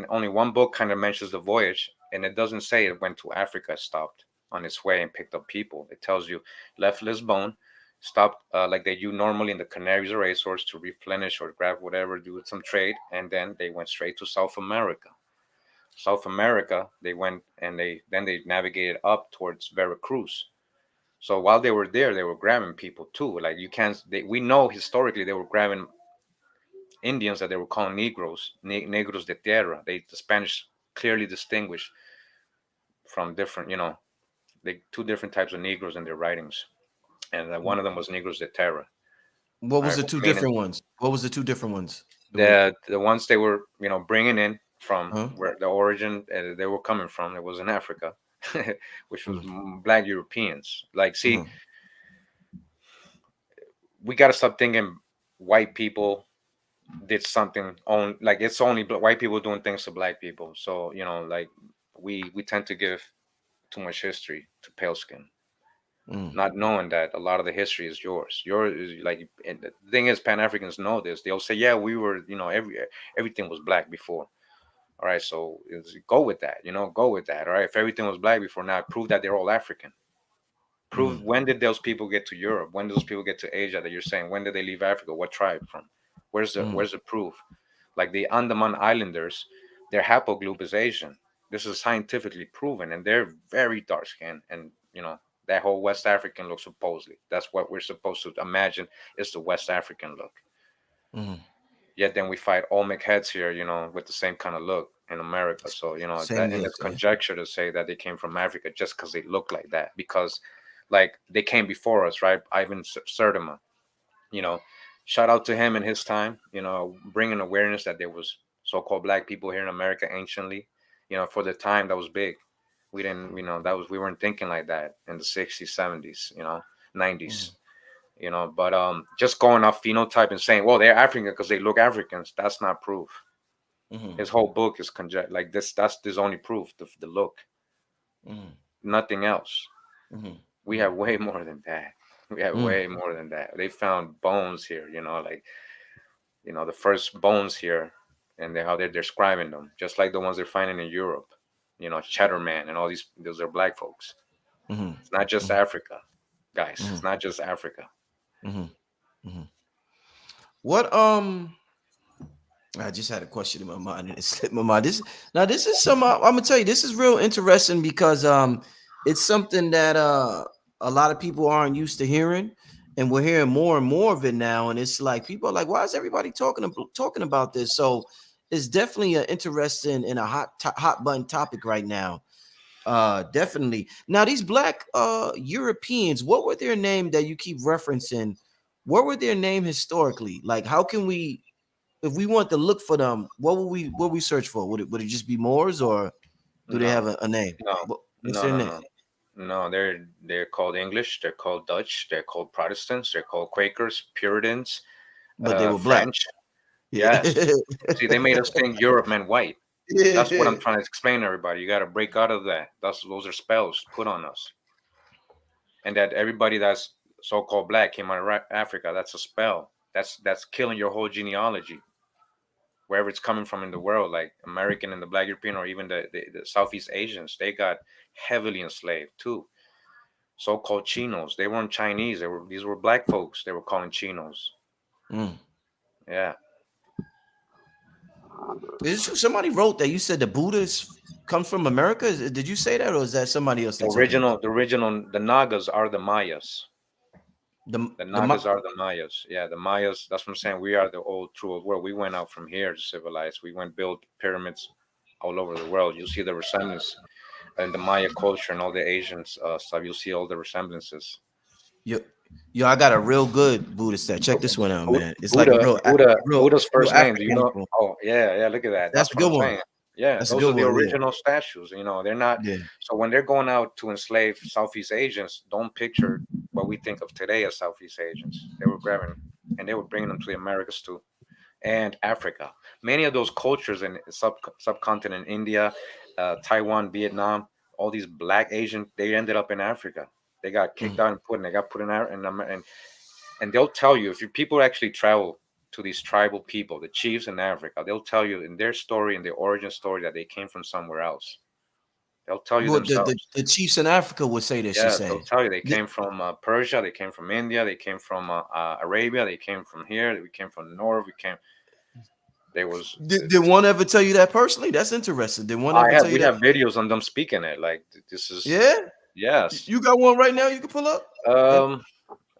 only one book kind of mentions the voyage, and it doesn't say it went to Africa, stopped on its way and picked up people. It tells you left Lisbon, stopped like they do normally in the Canaries or Azores to replenish or grab whatever, do some trade, and then they went straight to South America. South America, they went and they navigated up towards Veracruz. So while they were there, they were grabbing people too. Like you can't, we know historically they were grabbing Indians that they were calling Negroes, Negros de Tierra. The Spanish clearly distinguished from different, two different types of Negroes in their writings, and one of them was Negros de Tierra. What was Right? the two Meaning different ones? What was the two different ones? the ones they were, bringing in from Huh? where the origin they were coming from. It was in Africa, which was Black Europeans. Like, see, we got to stop thinking white people did something on, like it's only white people doing things to Black people. So like we tend to give too much history to pale skin, not knowing that a lot of the history is yours. Yours is like, and the thing is, Pan Africans know this. They'll say, yeah, we were, everything was Black before. All right, so go with that. Go with that. All right, if everything was Black before, now prove that they're all African. Prove when did those people get to Europe? When did those people get to Asia? That you're saying, when did they leave Africa? What tribe from? Where's the proof? Like the Andaman Islanders, their haplogroup is Asian. This is scientifically proven, and they're very dark skinned. And that whole West African look, supposedly, that's what we're supposed to imagine is the West African look. Yet then we fight Olmec heads here, with the same kind of look in America. So that, and it's conjecture to say that they came from Africa just because they look like that, because like they came before us, right? Ivan Sertima, shout out to him in his time, bringing awareness that there was so-called Black people here in America anciently. For the time, that was big. We didn't, we weren't thinking like that in the 60s, 70s, 90s. But just going off phenotype and saying, well, they're African because they look Africans, that's not proof. His whole book is conjecture. Like this, that's his only proof, the look. Nothing else. We have way more than that. We have way more than that. They found bones here, like the first bones here, and how they're describing them, just like the ones they're finding in Europe. Chatterman and all those are Black folks. It's not just Africa, guys. It's not just Africa. What I just had a question in my mind and it slipped my mind. This is some I'm gonna tell you, this is real interesting because it's something that a lot of people aren't used to hearing, and we're hearing more and more of it now. And it's like people are like, why is everybody talking about this? So it's definitely an interesting and a hot button topic right now. Definitely. Now these Black Europeans, what were their name that you keep referencing? What were their name historically? Like, how can we, if we want to look for them, what we search for? Would it just be Moors, or do they have a name? What's their name? No, they're called English. They're called Dutch. They're called Protestants. They're called Quakers, Puritans. But they were French. Black. Yes. See, they made us think Europe meant white. That's what I'm trying to explain to everybody. You got to break out of that. Those are spells put on us. And that everybody that's so-called Black came out of Africa, that's a spell. That's killing your whole genealogy, wherever it's coming from in the world. Like American and the Black European, or even the Southeast Asians, they got heavily enslaved too. So-called Chinos, they weren't Chinese. These were Black folks. They were calling Chinos. Yeah. Somebody wrote that you said the Buddhist comes from America. Did you say that, or is that somebody else? The Nagas are the Mayas. The Nagas are the Mayas. Yeah, the Mayas. That's what I'm saying. We are the true old world. We went out from here to civilize. We went build pyramids all over the world. You'll see the resemblance in the Maya culture and all the Asian stuff. You'll see all the resemblances. Yo, I got a real good Buddhist set. Check this one out, man. It's Buddha, like Buddha's first name. Do you know? African. Oh, yeah. Look at that. That's a good one. Yeah, that's those are the original statues. They're not. Yeah. So when they're going out to enslave Southeast Asians, don't picture what we think of today as Southeast Asians. They were grabbing and they were bringing them to the Americas too, and Africa. Many of those cultures in subcontinent India, Taiwan, Vietnam, all these black Asian, they ended up in Africa. They got kicked out and they got put in and they'll tell you, if people actually travel to these tribal people, the chiefs in Africa, they'll tell you in their story, in their origin story, that they came from somewhere else. They'll tell you themselves. The chiefs in Africa would say this. Yeah, they'll tell you they came from Persia, they came from India, they came from Arabia, they came from here, we came from the north, Did one ever tell you that personally? That's interesting. Did one ever tell you that? We have videos on them speaking it. Like, this is... Yeah? Yes. You got one right now you can pull up?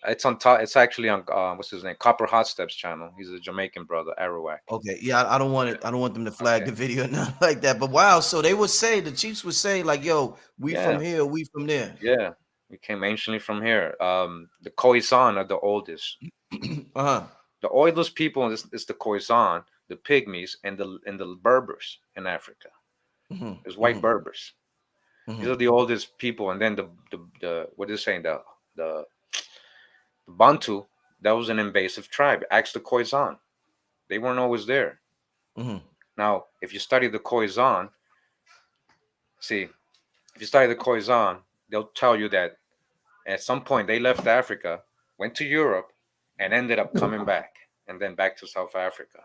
It's on top. It's actually on what's his name? Copper Hot Steps channel. He's a Jamaican brother, Arawak. Okay, yeah, I don't want it. I don't want them to flag the video, nothing like that. But wow, so they would say, the chiefs would say, like, "Yo, we from here, we from there." Yeah, we came anciently from here. The Khoisan are the oldest. The oldest people is the Khoisan, the Pygmies, and the Berbers in Africa. There's white Berbers. These are the oldest people, and then the what is saying the Bantu, that was an invasive tribe. Ask the Khoisan. They weren't always there. Now, if you study the Khoisan, they'll tell you that at some point they left Africa, went to Europe, and ended up coming back, and then back to South Africa.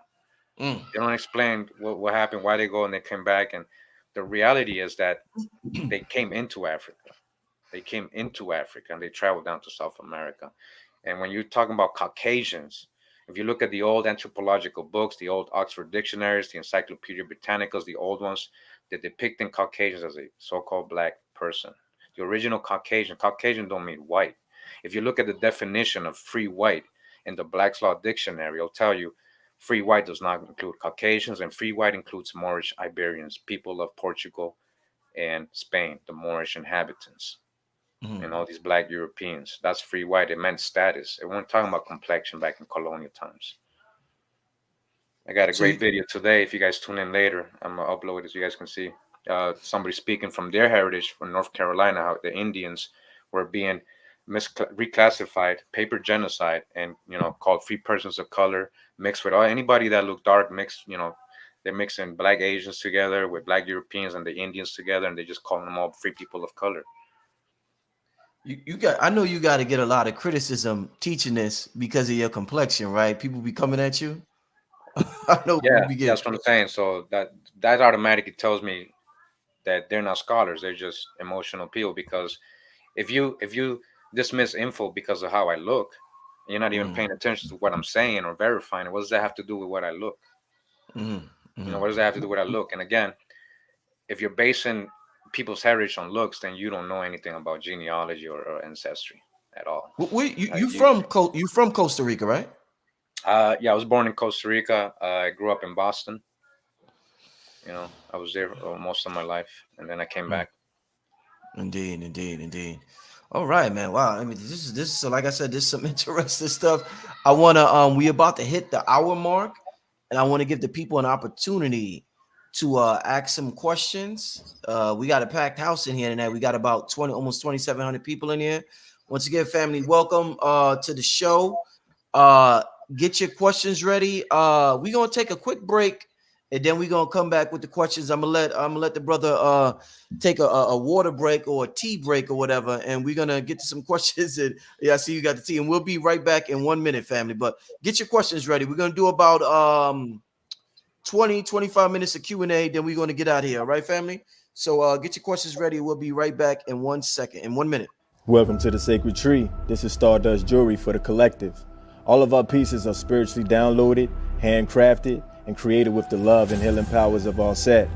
They don't explain what happened, why they go and they came back. And the reality is that they came into Africa. They came into Africa and they traveled down to South America. And when you're talking about Caucasians, if you look at the old anthropological books, the old Oxford dictionaries, the Encyclopedia Britannicas, the old ones, they're depicting Caucasians as a so-called black person. The original Caucasian don't mean white. If you look at the definition of free white in the Black's Law Dictionary, it'll tell you free white does not include Caucasians, and free white includes Moorish Iberians, people of Portugal and Spain, the Moorish inhabitants. And all these black Europeans. That's free white. It meant status. It weren't talking about complexion back in colonial times. I got a great video today. If you guys tune in later, I'm going to upload it so you guys can see somebody speaking from their heritage from North Carolina, how the Indians were being reclassified, paper genocide, and, called free persons of color, mixed with anybody that looked dark, they're mixing black Asians together with black Europeans and the Indians together, and they just calling them all free people of color. I know you got to get a lot of criticism teaching this because of your complexion, right? People be coming at you. I know. Yeah, that's what I'm saying. So that automatically tells me that they're not scholars; they're just emotional people. Because if you dismiss info because of how I look, you're not even paying attention to what I'm saying or verifying it. What does that have to do with what I look? What does that have to do with what I look? And again, if you're basing people's heritage on looks, then you don't know anything about genealogy or ancestry at all. You from Costa Rica, right? I was born in Costa Rica. I grew up in Boston. I was there most of my life, and then I came back. Indeed. All right, man. Wow. I mean, this is so. Like I said, this is some interesting stuff. I wanna we about to hit the hour mark, and I want to give the people an opportunity to ask some questions. We got a packed house in here tonight. We got about almost 2,700 people in here. Once again, family, welcome to the show. Get your questions ready. We're gonna take a quick break, and then we're gonna come back with the questions. I'm gonna let the brother take a water break or a tea break or whatever, and we're gonna get to some questions. And yeah, I see you got the tea, and we'll be right back in 1 minute, family. But get your questions ready. We're gonna do about 20-25 minutes of Q&A, then we're going to get out of here. All right, family? So get your questions ready. We'll be right back in 1 second, in 1 minute. Welcome to the Sacred Tree. This is Stardust Jewelry for the collective. All of our pieces are spiritually downloaded, handcrafted, and created with the love and healing powers of all set.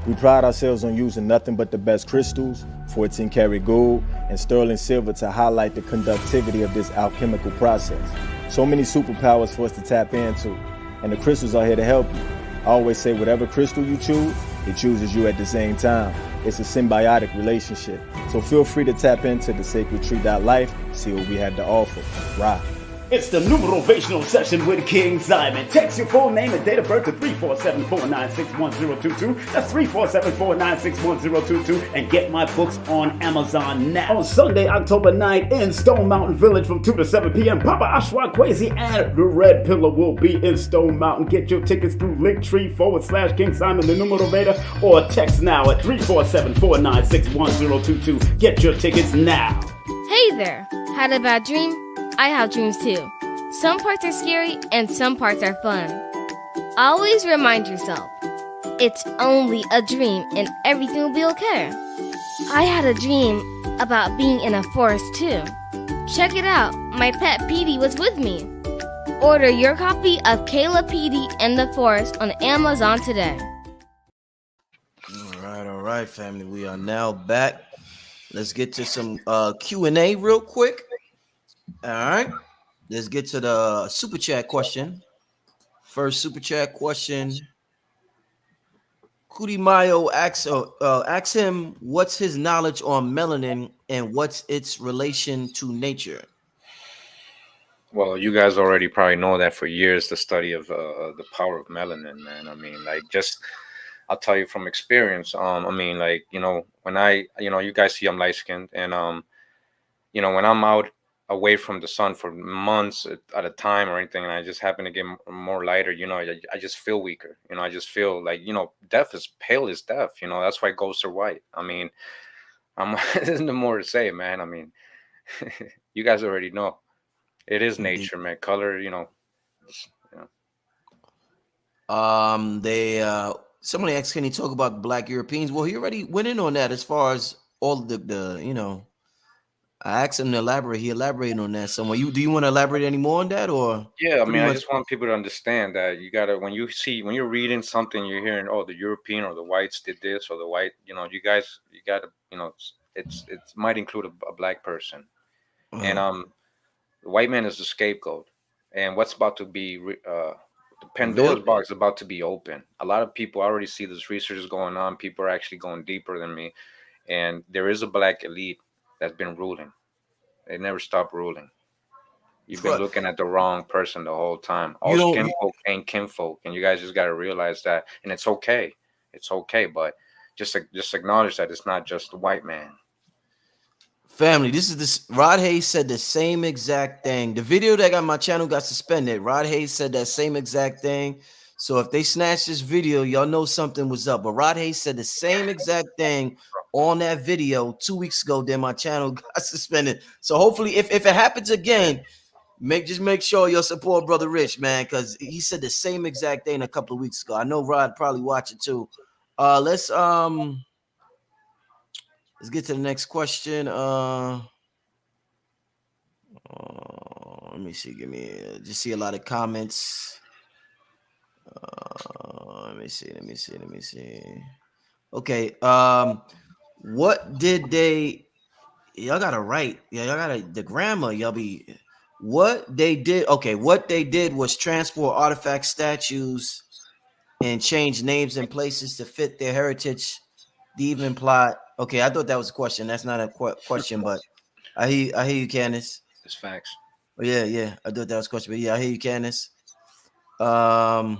We pride ourselves on using nothing but the best crystals, 14-karat gold, and sterling silver to highlight the conductivity of this alchemical process. So many superpowers for us to tap into, and the crystals are here to help you. I always say whatever crystal you choose, it chooses you at the same time. It's a symbiotic relationship. So feel free to tap into the sacredtree.life, see what we have to offer. Rock. It's the numerovational session with King Simon. Text your full name and date of birth to 347-496-1022. That's 347-496-1022. And get my books on Amazon now. On Sunday, October 9th in Stone Mountain Village from 2 to 7 p.m. Papa Ashwa Kwesi and the Red Pillar will be in Stone Mountain. Get your tickets through Linktree/King Simon the Numerator or text now at 347-496-1022. Get your tickets now. Hey there! Had a bad dream? I have dreams too. Some parts are scary and some parts are fun. Always remind yourself, it's only a dream and everything will be okay. I had a dream about being in a forest too. Check it out, my pet Petey was with me. Order your copy of Kayla Petey and the Forest on Amazon today. All right, family. We are now back. Let's get to some Q&A real quick. All right. Let's get to the super chat question. First super chat question. Kurimeo asks him, what's his knowledge on melanin and what's its relation to nature? Well, you guys already probably know that for years, the study of the power of melanin, man. I mean, like, just I'll tell you from experience. I mean, like, when you guys see I'm light skinned, and when I'm out away from the sun for months at a time or anything, and I just happen to get more lighter, I just feel weaker. I just feel like, death is pale as death. That's why ghosts are white. I mean, there's no more to say, man. I mean, you guys already know. It is nature, man. Color, Somebody asked, can he talk about Black Europeans? Well, he already went in on that as far as all the I asked him to elaborate. He elaborated on that somewhere. Do you want to elaborate any more on that, or? Yeah, I mean, I just want people to understand that you gotta, when you're reading something, you're hearing, oh, the European or the whites did this or the white, you gotta, it might include a black person, and the white man is the scapegoat, and what's about to be the Pandora's box is about to be open. A lot of people, I already see this research is going on. People are actually going deeper than me, and there is a black elite that's been ruling. They never stop ruling. You've been looking at the wrong person the whole time. All kinfolk ain't kinfolk, and you guys just got to realize that. And it's okay. It's okay, but just acknowledge that it's not just the white man. Family, Rod Hayes said the same exact thing. The video that got my channel got suspended. Rod Hayes said that same exact thing. So if they snatched this video, y'all know something was up. But Rod Hayes said the same exact thing on that video 2 weeks ago. Then my channel got suspended. So hopefully, if it happens again, make sure you support Brother Rich, man, because he said the same exact thing a couple of weeks ago. I know Rod probably watched it too. Let's get to the next question. Let me see. Just see a lot of comments. Let me see. Okay. What did they? Y'all gotta write. Yeah, y'all gotta the grammar. Y'all be what they did. Okay, what they did was transport artifacts, statues, and change names and places to fit their heritage. The even plot. Okay, I thought that was a question. That's not a question, but I hear you, Candace. It's facts. Oh, yeah. I thought that was a question, but yeah, I hear you, Candace. Yeah,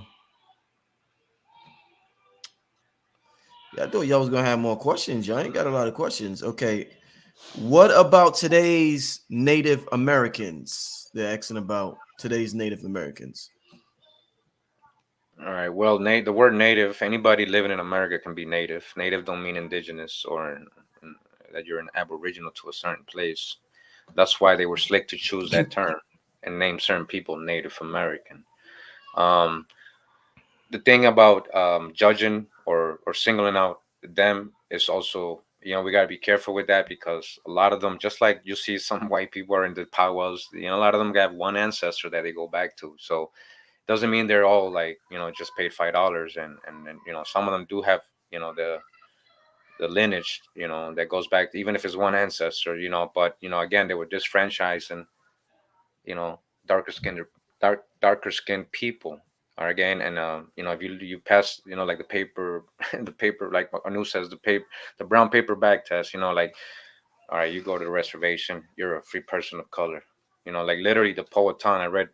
I thought y'all was gonna have more questions. Y'all ain't got a lot of questions. Okay, what about today's Native Americans? They're asking about today's Native Americans. All right. Well, the word native, anybody living in America can be native. Native don't mean indigenous or that you're an aboriginal to a certain place. That's why they were slick to choose that term and name certain people Native American. The thing about judging or singling out them is also, we got to be careful with that, because a lot of them, just like you see some white people are in the powwows, a lot of them have one ancestor that they go back to. So doesn't mean they're all like, just paid $5 and some of them do have, the lineage, that goes back to, even if it's one ancestor, but, again, they were disfranchised and, darker skinned people are again. And, if you pass, like the paper, like Anu says, the brown paper bag test, like, all right, you go to the reservation, you're a free person of color. Like literally the Powhatan I read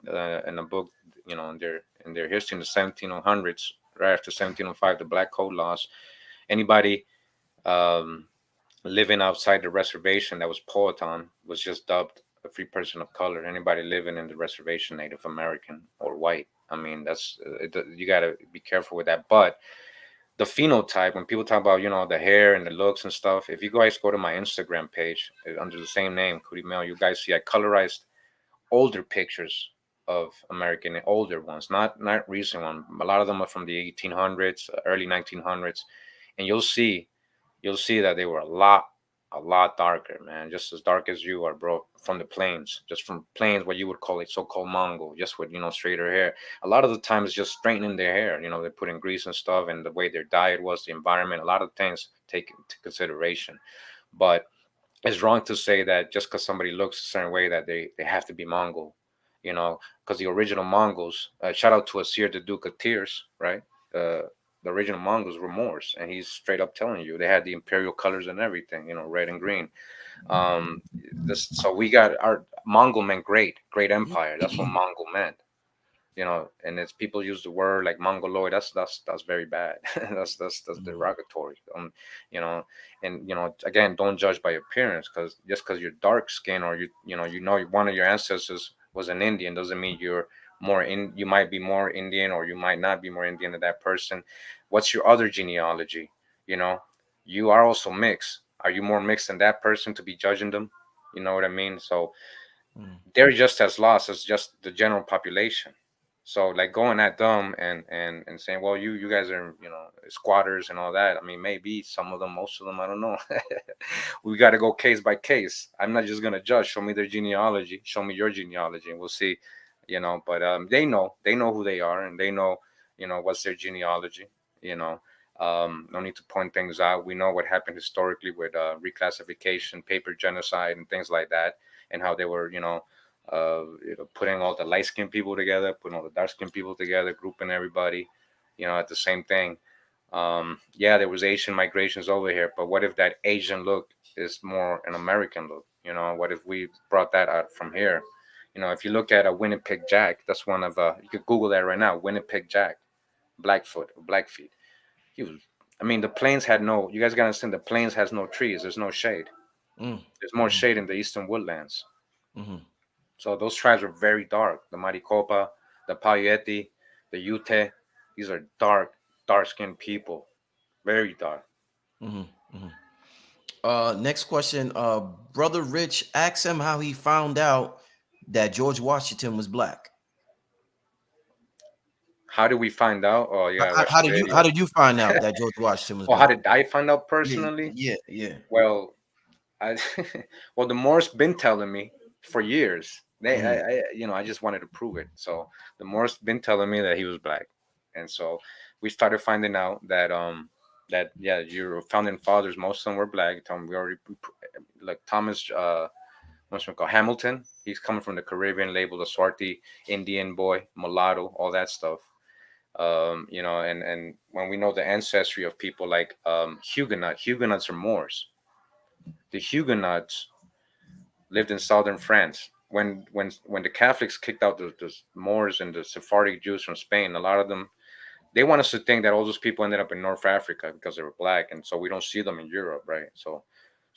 in a book, in their history in the 1700s, right after 1705, the Black Code laws. Anybody um, living outside the reservation that was Powhatan was just dubbed a free person of color. Anybody living in the reservation, Native American or white. I mean, that's you got to be careful with that. But the phenotype, when people talk about the hair and the looks and stuff, if you guys go to my Instagram page under the same name, Kurimeo, you guys see I colorized older pictures of American, older ones, not recent ones. A lot of them are from the 1800s, early 1900s, and you'll see that they were a lot darker, man. Just as dark as you are, bro. From the plains, just from plains, what you would call it, so-called Mongol, just with straighter hair. A lot of the time, it's just straightening their hair. They put in grease and stuff, and the way their diet was, the environment, a lot of things take into consideration. But it's wrong to say that just because somebody looks a certain way that they have to be Mongol, because the original Mongols, shout out to Asir the Duke of Tears, right? Uh, the original Mongols were Moors, and he's straight up telling you they had the imperial colors and everything, red and green. So we got our Mongol meant great empire. That's what Mongol meant. And it's people use the word like mongoloid. That's very bad. That's derogatory. You know, and again, don't judge by appearance, because just because you're dark skin, or one of your ancestors was an Indian, doesn't mean you're more in. You might be more Indian, or you might not be more Indian than that person. What's your other genealogy? You know, you are also mixed. Are you more mixed than that person to be judging them? You know what I mean? So they're just as lost as just the general population. So like going at them and saying, well, you guys are squatters and all that. I mean, maybe some of them, most of them, I don't know. We got to go case by case. I'm not just gonna judge. Show me their genealogy. Show me your genealogy, and we'll see. But they know who they are, and they know what's their genealogy. No need to point things out. We know what happened historically with reclassification, paper genocide, and things like that, and how they were, putting all the light skinned people together, putting all the dark skinned people together, grouping everybody, at the same thing. Yeah, there was Asian migrations over here, but what if that Asian look is more an American look? What if we brought that out from here? If you look at a Winnipeg Jack, that's one of you could Google that right now. Winnipeg Jack, Blackfoot, Blackfeet. He was. I mean, the plains had no. You guys gotta understand. The plains has no trees. There's no shade. There's more shade in the eastern woodlands. So those tribes are very dark. The Maricopa, the Paiute, the Ute. These are dark-skinned people. Very dark. Next question. Brother Rich asks him how he found out that George Washington was black. How did we find out? Oh yeah, I watched How the did you video. find out that George Washington was Oh, how black? did I find out Yeah, personally? yeah. Well, I well, the Moors been telling me for years. I just wanted to prove it. So the Moors been telling me that he was black, and so we started finding out that yeah, your founding fathers, most of them were black. We already like Thomas what's it called, Hamilton. He's coming from the Caribbean, labeled a Swarthy Indian boy, mulatto, all that stuff. And when we know the ancestry of people like Huguenots are Moors. The Huguenots lived in southern France. When the Catholics kicked out the Moors and the Sephardic Jews from Spain, a lot of them, they want us to think that all those people ended up in North Africa because they were black, and so we don't see them in Europe, right? So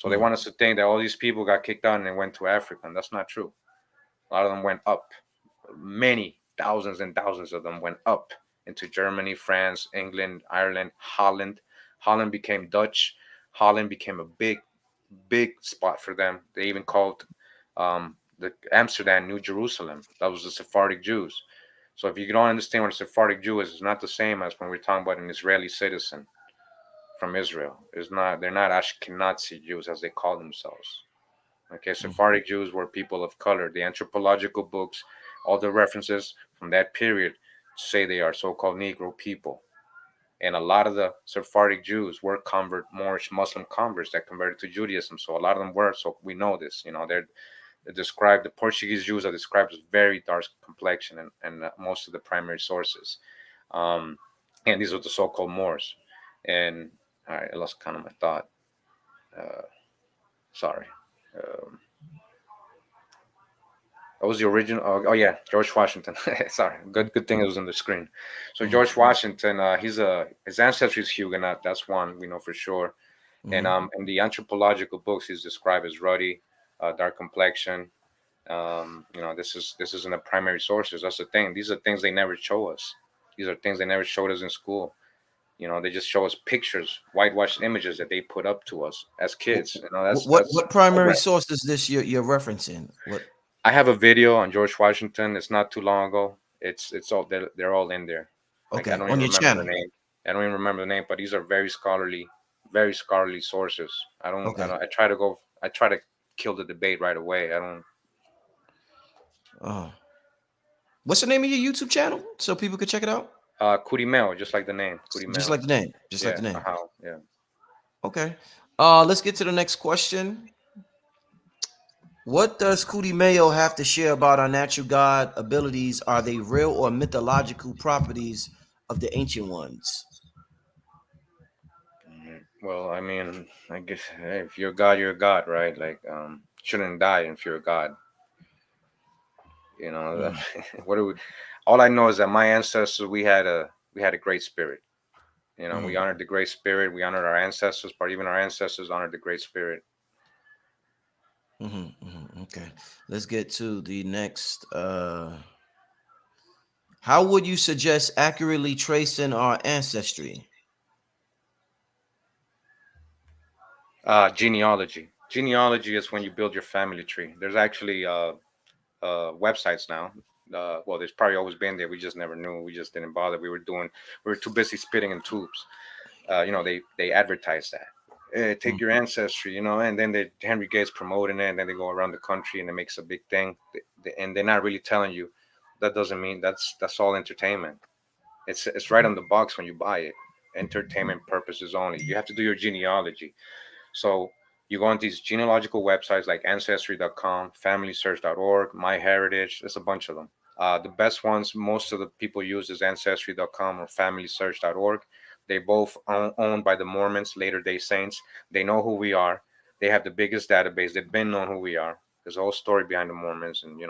they want us to think that all these people got kicked out and they went to Africa, and that's not true. A lot of them went up. Many thousands and thousands of them went up into Germany, France, England, Ireland, Holland. Holland became Dutch. Holland became a big spot for them. They even called the Amsterdam New Jerusalem. That was the Sephardic Jews. So if you don't understand what a Sephardic Jew is, it's not the same as when we're talking about an Israeli citizen from Israel. It's not. They're not Ashkenazi Jews as they call themselves. Okay, Sephardic Jews were people of color. The anthropological books, all the references from that period say they are so-called Negro people. And a lot of the Sephardic Jews were Moorish Muslim converts that converted to Judaism. So a lot of them were. So we know this. They're described. The Portuguese Jews are described as very dark complexion, and most of the primary sources. And these are the so-called Moors. And all right, I lost kind of my thought. Sorry. Um, That was the original. Oh yeah, George Washington. Sorry, good thing it was on the screen. So George Washington, his ancestry is Huguenot. That's one we know for sure. And in the anthropological books, he's described as ruddy, dark complexion. This is in the primary sources. That's the thing. These are things they never show us. These are things they never showed us in school. They just show us pictures, whitewashed images that they put up to us as kids. What primary source is this you're referencing? What? I have a video on George Washington. It's not too long ago. It's all they're all in there. Like Okay, I don't on even your remember channel. the name. I don't even remember the name, but these are very scholarly sources. Okay. I try to kill the debate right away. I don't. What's the name of your YouTube channel so people could check it out? Kurimeo, just like the name. Just Kurimeo. like the name. Just like Yeah. the name. Ahau. Yeah. Okay. Let's get to the next question. What does Kurimeo have to share about our natural god abilities? Are they real or mythological properties of the ancient ones? Well, I mean, I guess hey, if you're a god, you're a god, right? Like, shouldn't die if you're a god. You know, what do we? All I know is that my ancestors, we had a great spirit. We honored the great spirit. We honored our ancestors, but even our ancestors honored the great spirit. Okay, let's get to the next. How would you suggest accurately tracing our ancestry? Genealogy. Genealogy is when you build your family tree. There's actually websites now. Well, there's probably always been there. We just never knew. We just didn't bother. We were too busy spitting in tubes. They advertise that. Take your ancestry, and then Henry Gates promoting it, and then they go around the country and it makes a big thing. And they're not really telling you. That doesn't mean that's all entertainment. It's right on the box when you buy it. Entertainment purposes only. You have to do your genealogy. So you go on these genealogical websites like ancestry.com, familysearch.org, MyHeritage. There's a bunch of them. The best ones most of the people use is ancestry.com or familysearch.org. They both owned by the Mormons, Latter Day Saints. They know who we are. They have the biggest database. They've been known who we are. There's a whole story behind the Mormons and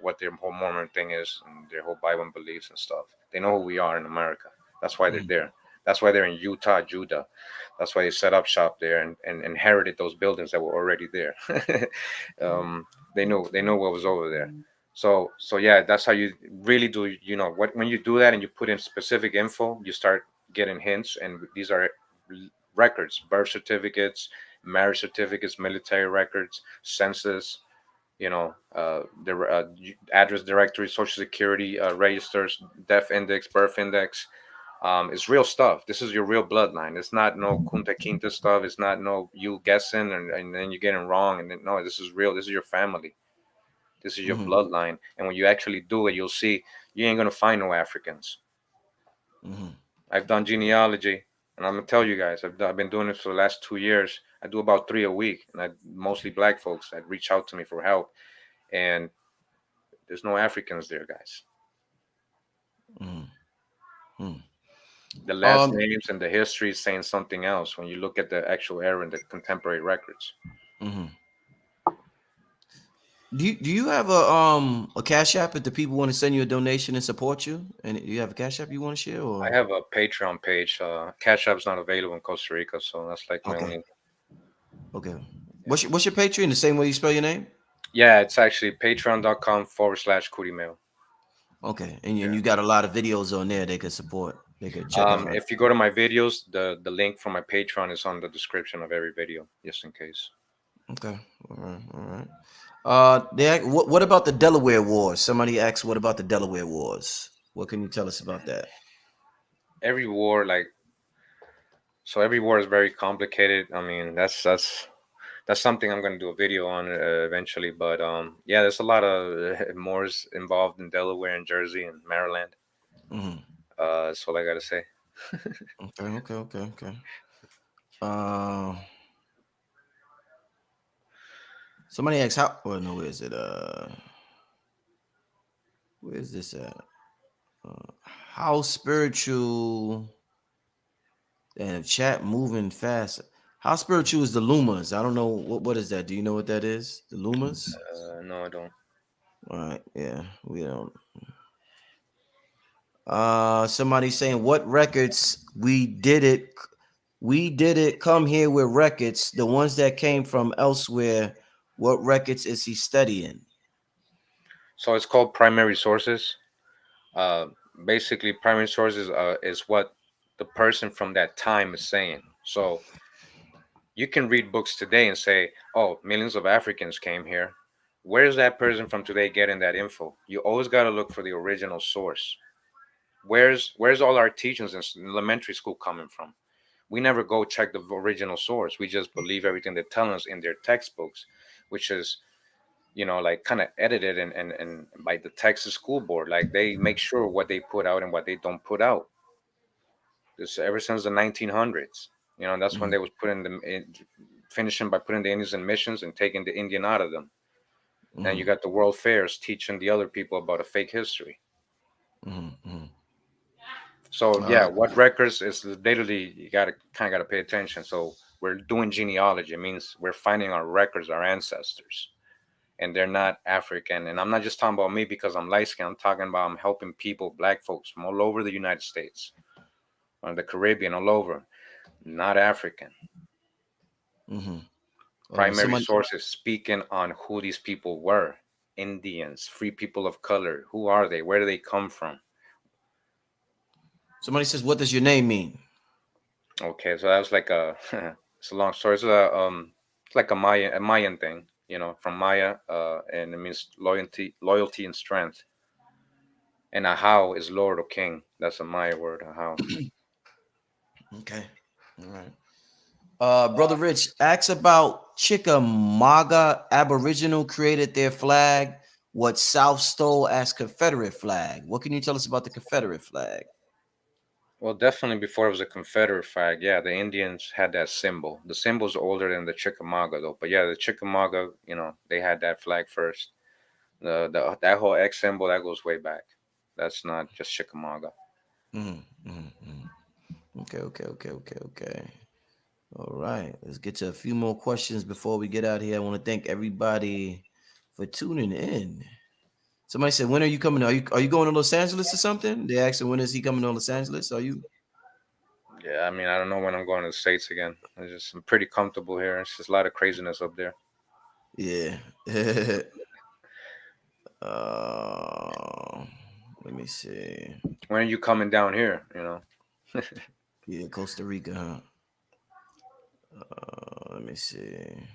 what their whole Mormon thing is and their whole Bible beliefs and stuff. They know who we are in America. That's why they're there. That's why they're in Utah, Judah. That's why they set up shop there and inherited those buildings that were already there. They know what was over there. So yeah, that's how you really do. When you do that and you put in specific info, you start getting hints. And these are records, birth certificates, marriage certificates, military records, census. The address directory, social security registers, death index, birth index. It's real stuff. This is your real bloodline. It's not no Kunta Kinte stuff. It's not no you guessing and then you're getting wrong. And then, no, this is real. This is your family. This is your bloodline. And when you actually do it, you'll see you ain't gonna find no Africans. I've done genealogy, and I'm gonna tell you guys, I've been doing this for the last 2 years. I do about 3 a week, and mostly black folks that reach out to me for help, and there's no Africans there, guys. The last names and the history is saying something else when you look at the actual era and the contemporary records. Do you have a Cash App if the people want to send you a donation and support you? And you have a Cash App you want to share? Or I have a Patreon page. Cash App's not available in Costa Rica, so that's like my only. Okay. What's your Patreon? The same way you spell your name? Yeah, it's actually patreon.com/Kurimeo. Okay, and you got a lot of videos on there they could support. They could check out. If you go to my videos, the link for my Patreon is on the description of every video, just in case. Okay, all right. What about the Delaware Wars? Somebody asked, what about the Delaware Wars? What can you tell us about that? Every war, every war is very complicated. I mean, that's something I'm going to do a video on eventually. But yeah, there's a lot of wars involved in Delaware and Jersey and Maryland. That's all I got to say. Okay. Somebody asked how. Well, no, where is it? Where is this at? How spiritual? And chat moving fast. How spiritual is the Lumas? I don't know what is that. Do you know what that is? The Lumas? No, I don't. All right. Yeah, we don't. Somebody saying what records we did it. We did it. Come here with records. The ones that came from elsewhere. What records is he studying? So it's called primary sources. Uh, Basically, primary sources is what the person from that time is saying. So you can read books today and say, "Oh, millions of Africans came here." Where's that person from today getting that info? You always got to look for the original source. Where's all our teachings in elementary school coming from? We never go check the original source. We just believe everything they tell us in their textbooks, which is, like kind of edited and by the Texas school board. Like they make sure what they put out and what they don't put out. This ever since the 1900s. That's when Mhm, they was putting them in, finishing by putting the Indians in missions and taking the Indian out of them. And you mhm, got the world fairs teaching the other people about a fake history. mhm, mhm. So All yeah, right. what records is literally you gotta kind of gotta pay attention. So we're doing genealogy. It means we're finding our records, our ancestors, and they're not African. And I'm not just talking about me because I'm light skinned. I'm talking about I'm helping people, black folks from all over the United States, or the Caribbean, all over, not African. Mhm. Primary Somebody, sources speaking on who these people were: Indians, free people of color. Who are they? Where do they come from? somebody says, "What does your name mean?" Okay, so that was like a it's a long story. It's like a Mayan thing, from Maya, and it means loyalty and strength. And Ahau is Lord or King. That's a Maya word, Ahau. Okay. All right. Brother Rich asks about Chickamauga Aboriginal created their flag, what South stole as Confederate flag. What can you tell us about the Confederate flag? Well, definitely before it was a Confederate flag, yeah, the Indians had that symbol. The symbol's older than the Chickamauga though, but yeah, the Chickamauga, they had that flag first. That whole X symbol that goes way back. That's not just Chickamauga. Mhm, mhm, mhm. Okay, okay, okay, okay, okay. All right, let's get to a few more questions before we get out here. I want to thank everybody for tuning in. Somebody said, "When are you coming? Are you going to Los Angeles or something?" They asked him, "When is he coming to Los Angeles?" Are you? Yeah, I mean, I don't know when I'm going to the States again. I'm pretty comfortable here. It's just a lot of craziness up there. Yeah. uh, Let me see. When are you coming down here? Yeah, Costa Rica, huh? Let me see.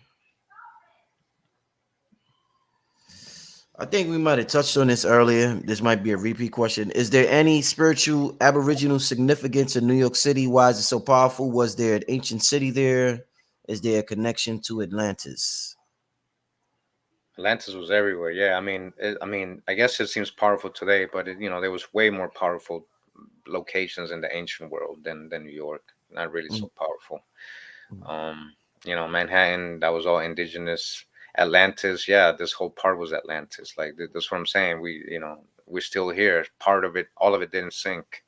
I think we might have touched on this earlier. This might be a repeat question. Is there any spiritual Aboriginal significance in New York City? Why is it so powerful? Was there an ancient city there? Is there a connection to Atlantis? Atlantis was everywhere. Yeah, I guess it seems powerful today, but there was way more powerful locations in the ancient world than New York. Not really Mm, so powerful. mm, Um, Manhattan, that was all indigenous. Atlantis, yeah, this whole part was Atlantis. Like that's what I'm saying. We're still here. Part of it, all of it didn't sink.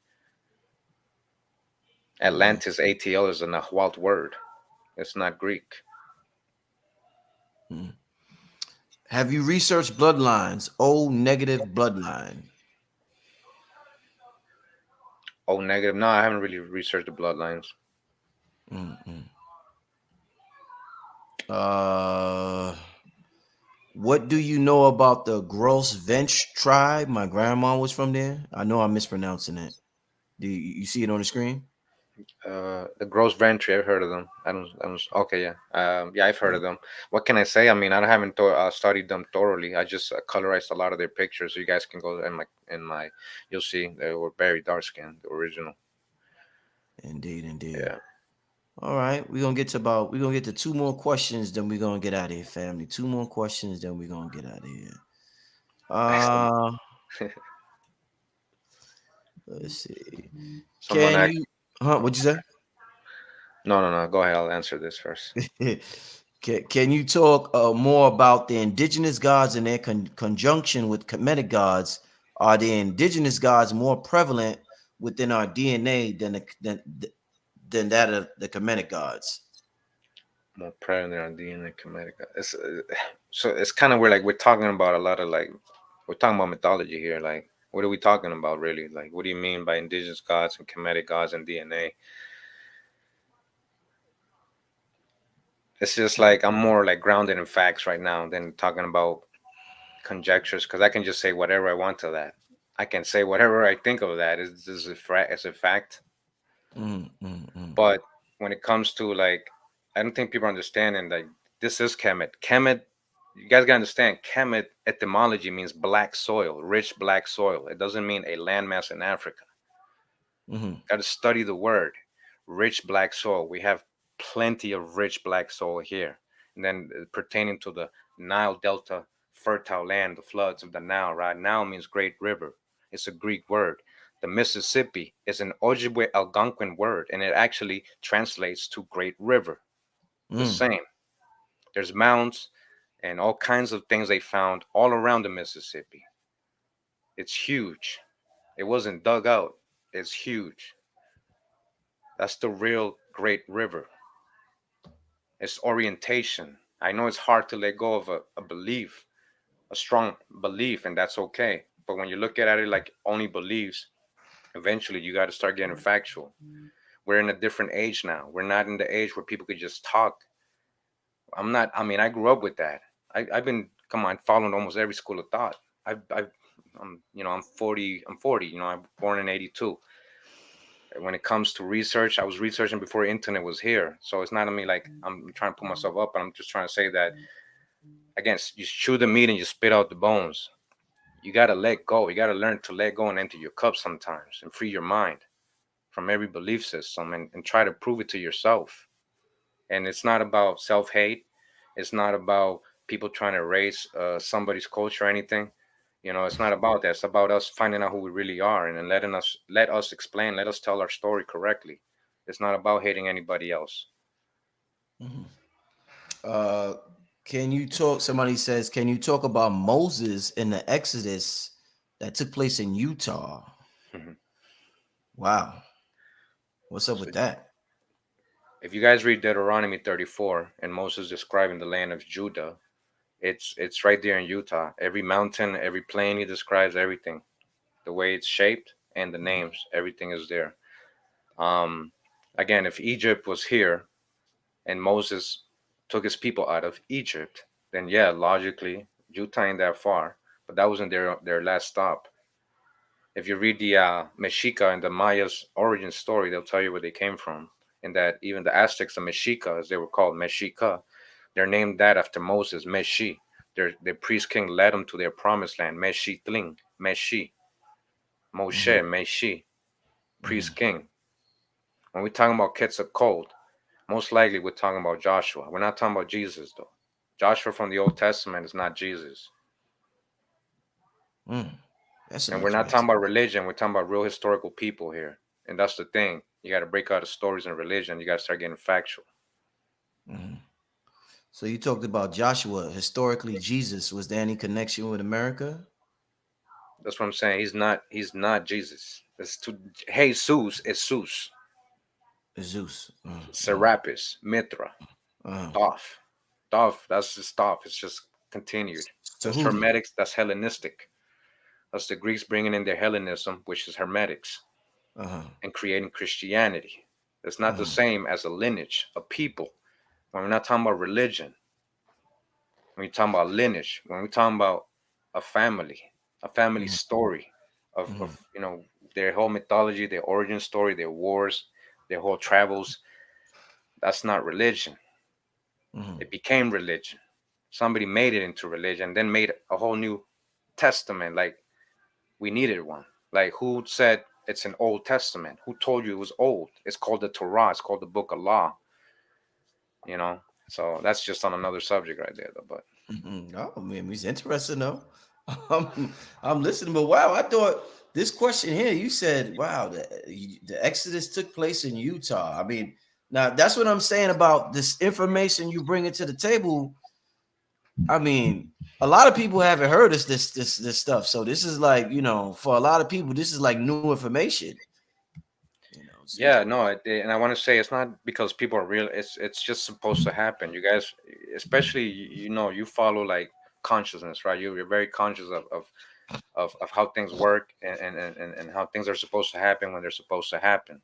mm, Atlantis, ATL is a Nahuatl word. It's not Greek. mm. Have you researched bloodlines? O negative bloodline. Oh, negative. No, I haven't really researched the bloodlines. Mm, mm. Uh, what do you know about the Gross Vench tribe? My grandma was from there. I know I'm mispronouncing it. Do you see it on the screen? The gross venture, I've heard of them. I don't. Okay, yeah. Yeah, I've heard of them. What can I say? I mean, I haven't studied them thoroughly. I just colorized a lot of their pictures, so you guys can go in my. You'll see they were very dark skinned, the original. Indeed, indeed. Yeah. All right, we're gonna get to two more questions, then we're gonna get out of here, family. Two more questions, then we're gonna get out of here. Excellent. Uh let's see. Someone Can asked. you what'd you say? No, no, no. Go ahead. I'll answer this first. Can you talk more about the indigenous gods and their conjunction with Kemetic gods? Are the indigenous gods more prevalent within our DNA than that of the Kemetic gods? More prevalent on DNA Chromatica. So it's kind of weird. Like we're talking about a lot of like we're talking about mythology here. Like, what are we talking about, really? Like, what do you mean by indigenous gods and Kemetic gods and DNA? It's just like I'm more like grounded in facts right now than talking about conjectures, because I can just say whatever I want to that. I can say whatever I think of that. It's a fact. But when it comes to like, I don't think people are understanding like this is Kemet. Kemet, you guys gotta understand. Kemet etymology means black soil, rich black soil. It doesn't mean a landmass in Africa. Got to study the word rich black soil. We have plenty of rich black soil here. And then pertaining to the Nile Delta, fertile land, the floods of the Nile, right? Nile means great river. It's a Greek word. The Mississippi is an Ojibwe Algonquin word, and it actually translates to great river. The same. There's mounds and all kinds of things they found all around the Mississippi. It's huge. It wasn't dug out. It's huge. That's the real great river. It's orientation. I know it's hard to let go of a belief, a strong belief, and that's okay. But when you look at it like only beliefs, eventually you got to start getting factual. We're in a different age now. We're not in the age where people could just talk. I mean, I grew up with that. I've been, come on, following almost every school of thought. I'm 40. I'm born in 82. When it comes to research, I was researching before internet was here. So it's not I mean like I'm trying to put myself up, but I'm just trying to say that again, you chew the meat and you spit out the bones. You gotta let go. You gotta learn to let go and empty your cup sometimes and free your mind from every belief system and try to prove it to yourself. And it's not about self-hate. It's not about people trying to erase somebody's culture or anything. It's not about that. It's about us finding out who we really are and then let us explain, let us tell our story correctly. It's not about hating anybody else. Can you talk? Somebody says, can you talk about Moses and the Exodus that took place in Utah? Wow. What's up with that? If you guys read Deuteronomy 34 and Moses describing the land of Judah, it's right there in Utah. Every mountain, every plain, he describes everything, the way it's shaped and the names, everything is there. Again, if Egypt was here and Moses took his people out of Egypt, then yeah, logically, Utah ain't that far, but that wasn't their last stop. If you read the Mexica and the Mayas' origin story, they'll tell you where they came from, and that even the Aztecs, the Mexica, as they were called, Mexica, they're named that after Moses, Meshi. Their priest king led them to their promised land, Meshitling, Meshi, Moshe, Meshi, priest king. When we're talking about Quetzalcoatl, most likely we're talking about Joshua. We're not talking about Jesus, though. Joshua from the Old Testament is not Jesus. And we're not talking about religion. We're talking about real historical people here. And that's the thing. You got to break out of stories and religion. You got to start getting factual. So you talked about Joshua. Historically, Jesus, was there any connection with America? That's what I'm saying. He's not Jesus. Jesus is Zeus. Zeus. Serapis, Mithra, Thoth. Thoth, that's just Thoth. It's just continued. That's Hermetics, that's Hellenistic. That's the Greeks bringing in their Hellenism, which is Hermetics, and creating Christianity. It's not the same as a lineage, a people. When we're not talking about religion, when we're talking about lineage, when we're talking about a family story of their whole mythology, their origin story, their wars, their whole travels, that's not religion. It became religion. Somebody made it into religion, then made a whole new testament. Like, we needed one. Like, who said it's an Old Testament? Who told you it was old? It's called the Torah. It's called the Book of Law. So that's just on another subject right there, though. But oh man, it's interesting though. I'm listening, but wow, I thought this question here. You said, "Wow, the Exodus took place in Utah." I mean, now that's what I'm saying about this information you bring it to the table. I mean, a lot of people haven't heard this stuff, so this is like, for a lot of people, this is like new information. Yeah, no, and I want to say it's not because people are real. It's just supposed to happen. You guys, especially you follow like consciousness, right? You're very conscious of of how things work and how things are supposed to happen when they're supposed to happen,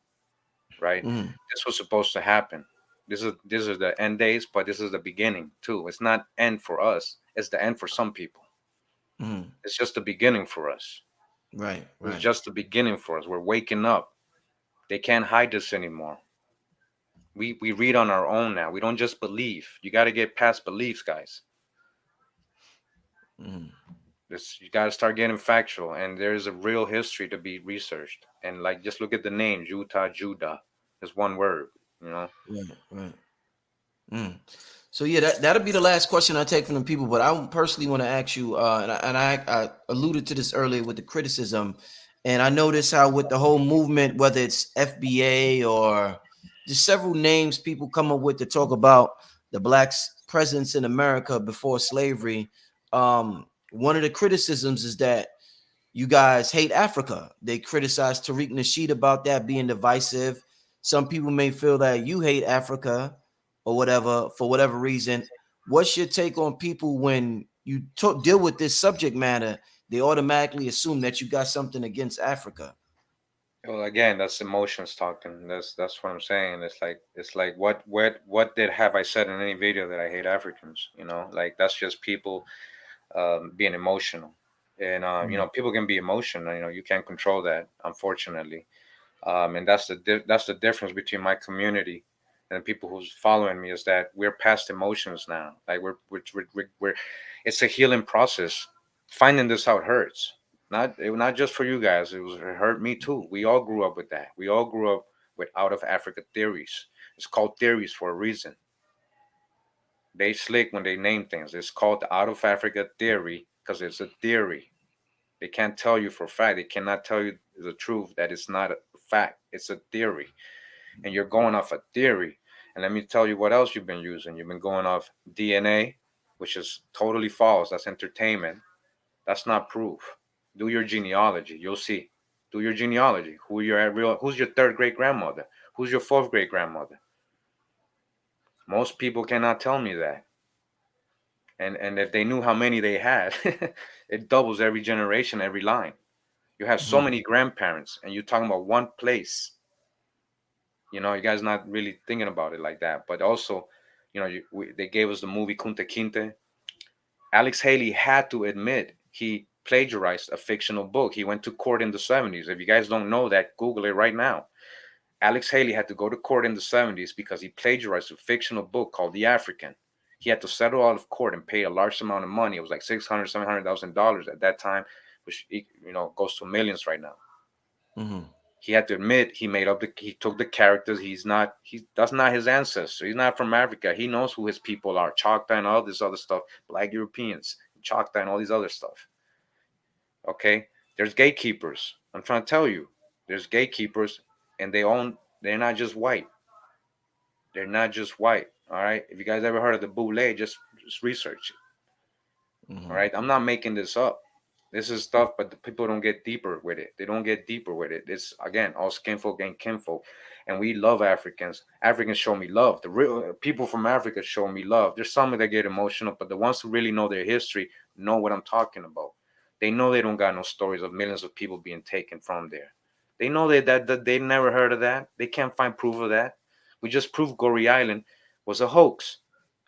right? This was supposed to happen. These are the end days, but this is the beginning too. It's not end for us. It's the end for some people. It's just the beginning for us. Right. It's Right. just the beginning for us. We're waking up. They can't hide this anymore. We read on our own now. We don't just believe. You got to get past beliefs, guys. You got to start getting factual, and there's a real history to be researched. And like, just look at the names: Utah, Judah. It's one word, you know. Right. Right. So yeah, that'll be the last question I take from the people. But I personally want to ask you, I alluded to this earlier with the criticism, and I notice how with the whole movement, whether it's FBA or just several names people come up with to talk about the blacks' presence in America before slavery. One of the criticisms is that you guys hate Africa. They criticize Tariq Nasheed about that being divisive. Some people may feel that you hate Africa or whatever for whatever reason. What's your take on people when you deal with this subject matter? They automatically assume that you got something against Africa. Well, again, that's emotions talking. That's what I'm saying. It's like what did have I said in any video that I hate Africans? You know, like that's just people being emotional, and you know, people can be emotional. You know, you can't control that, unfortunately. And that's the difference between my community and the people who's following me, is that we're past emotions now. Like we're it's a healing process. Finding this out hurts. Not just for you guys. It hurt me too. We all grew up with that. We all grew up with out of Africa theories. It's called theories for a reason. They slick when they name things. It's called the out of Africa theory because it's a theory. They can't tell you for a fact. They cannot tell you the truth that it's not a fact. It's a theory. And you're going off a theory. And let me tell you what else you've been using. You've been going off DNA, which is totally false. That's entertainment. That's not proof. Do your genealogy. You'll see. Do your genealogy. Who's your third great grandmother? Who's your fourth great grandmother? Most people cannot tell me that. And if they knew how many they had, it doubles every generation, every line. You have so many grandparents, and you're talking about one place. You know, you guys not really thinking about it like that. But also, you know, they gave us the movie Kunta Kinte. Alex Haley had to admit he plagiarized a fictional book. He went to court in the 70s. If you guys don't know that, Google it right now. Alex Haley had to go to court in the 70s because he plagiarized a fictional book called The African. He had to settle out of court and pay a large amount of money. It was like $600,000, $700,000 at that time, which, you know, goes to millions right now. He had to admit he took the characters. That's not his ancestor. He's not from Africa. He knows who his people are. Choctaw and all this other stuff. Black Europeans, Choctaw and all these other stuff. Okay? There's gatekeepers. I'm trying to tell you. There's gatekeepers, and they're not just white. They're not just white. All right? If you guys ever heard of the Boule, just research it. All right? I'm not making this up. This is stuff, but the people don't get deeper with it. They don't get deeper with it. It's, again, all skinfolk and kinfolk. And we love Africans. Africans show me love. The real people from Africa show me love. There's some that get emotional, but the ones who really know their history know what I'm talking about. They know they don't got no stories of millions of people being taken from there. They know that they never heard of that. They can't find proof of that. We just proved Goree Island was a hoax.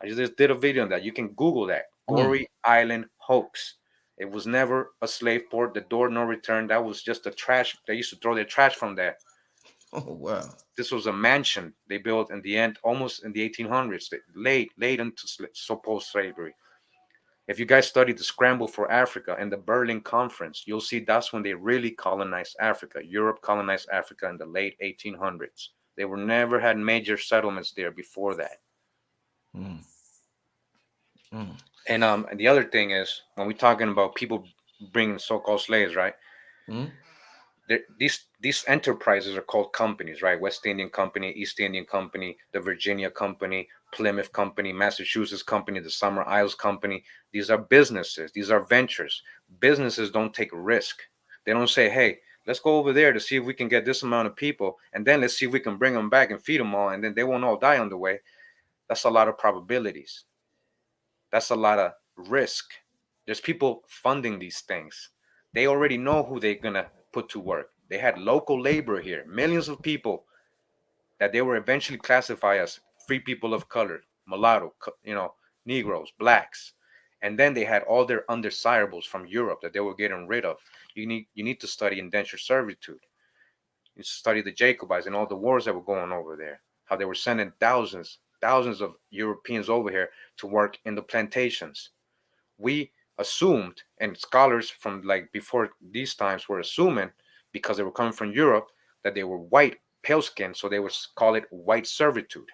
I just did a video on that. You can Google that. Goree Island hoax. It was never a slave port. The door no return. That was just a trash. They used to throw their trash from there. Oh, wow. This was a mansion they built in the end, almost in the 1800s, late into supposed slavery. If you guys study the Scramble for Africa and the Berlin Conference, you'll see that's when they really colonized Africa. Europe colonized Africa in the late 1800s. They were never had major settlements there before that. And the other thing is, when we're talking about people bringing so-called slaves, right? These enterprises are called companies, right? West Indian Company, East Indian Company, the Virginia Company, Plymouth Company, Massachusetts Company, the Summer Isles Company. These are businesses. These are ventures. Businesses don't take risk. They don't say, hey, let's go over there to see if we can get this amount of people, and then let's see if we can bring them back and feed them all, and then they won't all die on the way. That's a lot of probabilities. That's a lot of risk. There's people funding these things. They already know who they're gonna put to work. They had local labor here, millions of people that they were eventually classified as free people of color, mulatto, Negroes, blacks. And then they had all their undesirables from Europe that they were getting rid of. You need to study indentured servitude. You study the Jacobites and all the wars that were going over there, how they were sending thousands of Europeans over here to work in the plantations. We assumed, and scholars from like before these times were assuming, because they were coming from Europe, that they were white, pale skinned, so they would call it white servitude.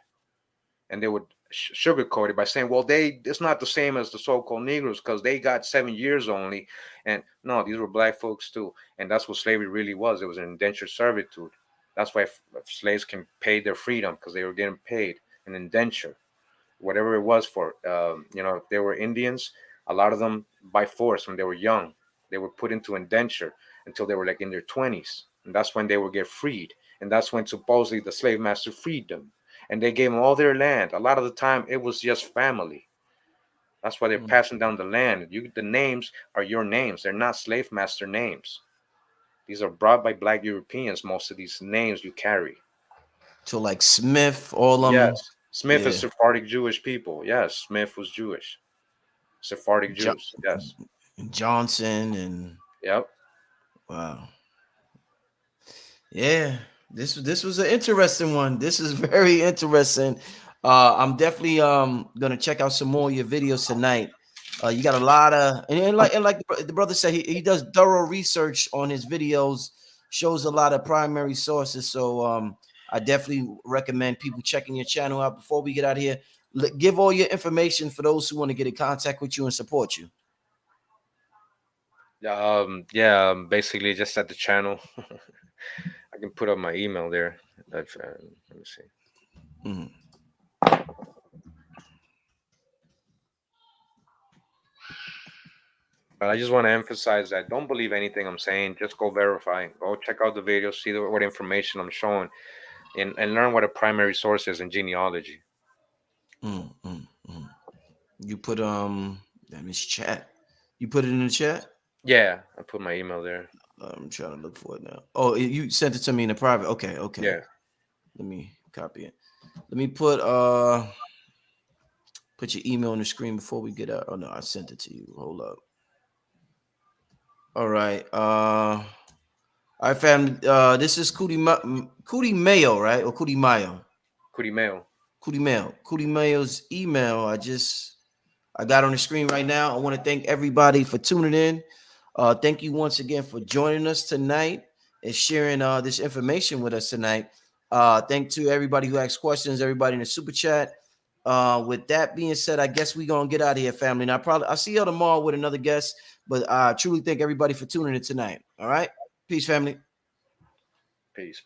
And they would sugarcoat it by saying, well, it's not the same as the so-called Negroes because they got 7 years only. And no, these were black folks too. And that's what slavery really was. It was an indentured servitude. That's why slaves can pay their freedom, because they were getting paid an indenture, whatever it was for. If they were Indians, a lot of them by force when they were young, they were put into indenture until they were like in their 20s. And that's when they would get freed. And that's when supposedly the slave master freed them. And they gave them all their land. A lot of the time, it was just family. That's why they're passing down the land. The names are your names. They're not slave master names. These are brought by black Europeans, most of these names you carry. So like Smith, all them. Yes. Smith is Sephardic Jewish people. Yes, Smith was Jewish. Sephardic Jews. Yes. Johnson and. Yep. Wow. Yeah. This was an interesting one. This is very interesting. I'm definitely gonna check out some more of your videos tonight. You got a lot of and like the brother said, he does thorough research on his videos, shows a lot of primary sources. So I definitely recommend people checking your channel out. Before we get out of here, give all your information for those who want to get in contact with you and support you. Basically just at the channel. I can put up my email there. Let me see. But I just want to emphasize that don't believe anything I'm saying. Just go verify. Go check out the video, see what information I'm showing, and learn what a primary source is in genealogy. You put that is chat. You put it in the chat? Yeah, I put my email there. I'm trying to look for it now. Oh, you sent it to me in the private. Okay. Yeah. Let me copy it. Let me put your email on the screen before we get out. Oh no, I sent it to you. Hold up. All right. I found this is Kurimeo, right? Or Kurimeo? Kurimeo's email. I got on the screen right now. I want to thank everybody for tuning in. Thank you once again for joining us tonight and sharing this information with us tonight. Thank to everybody who asked questions, everybody in the super chat. With that being said, I guess we're gonna get out of here, family. Now, I'll see you tomorrow with another guest, but I truly thank everybody for tuning in tonight. All right, peace, family. Peace.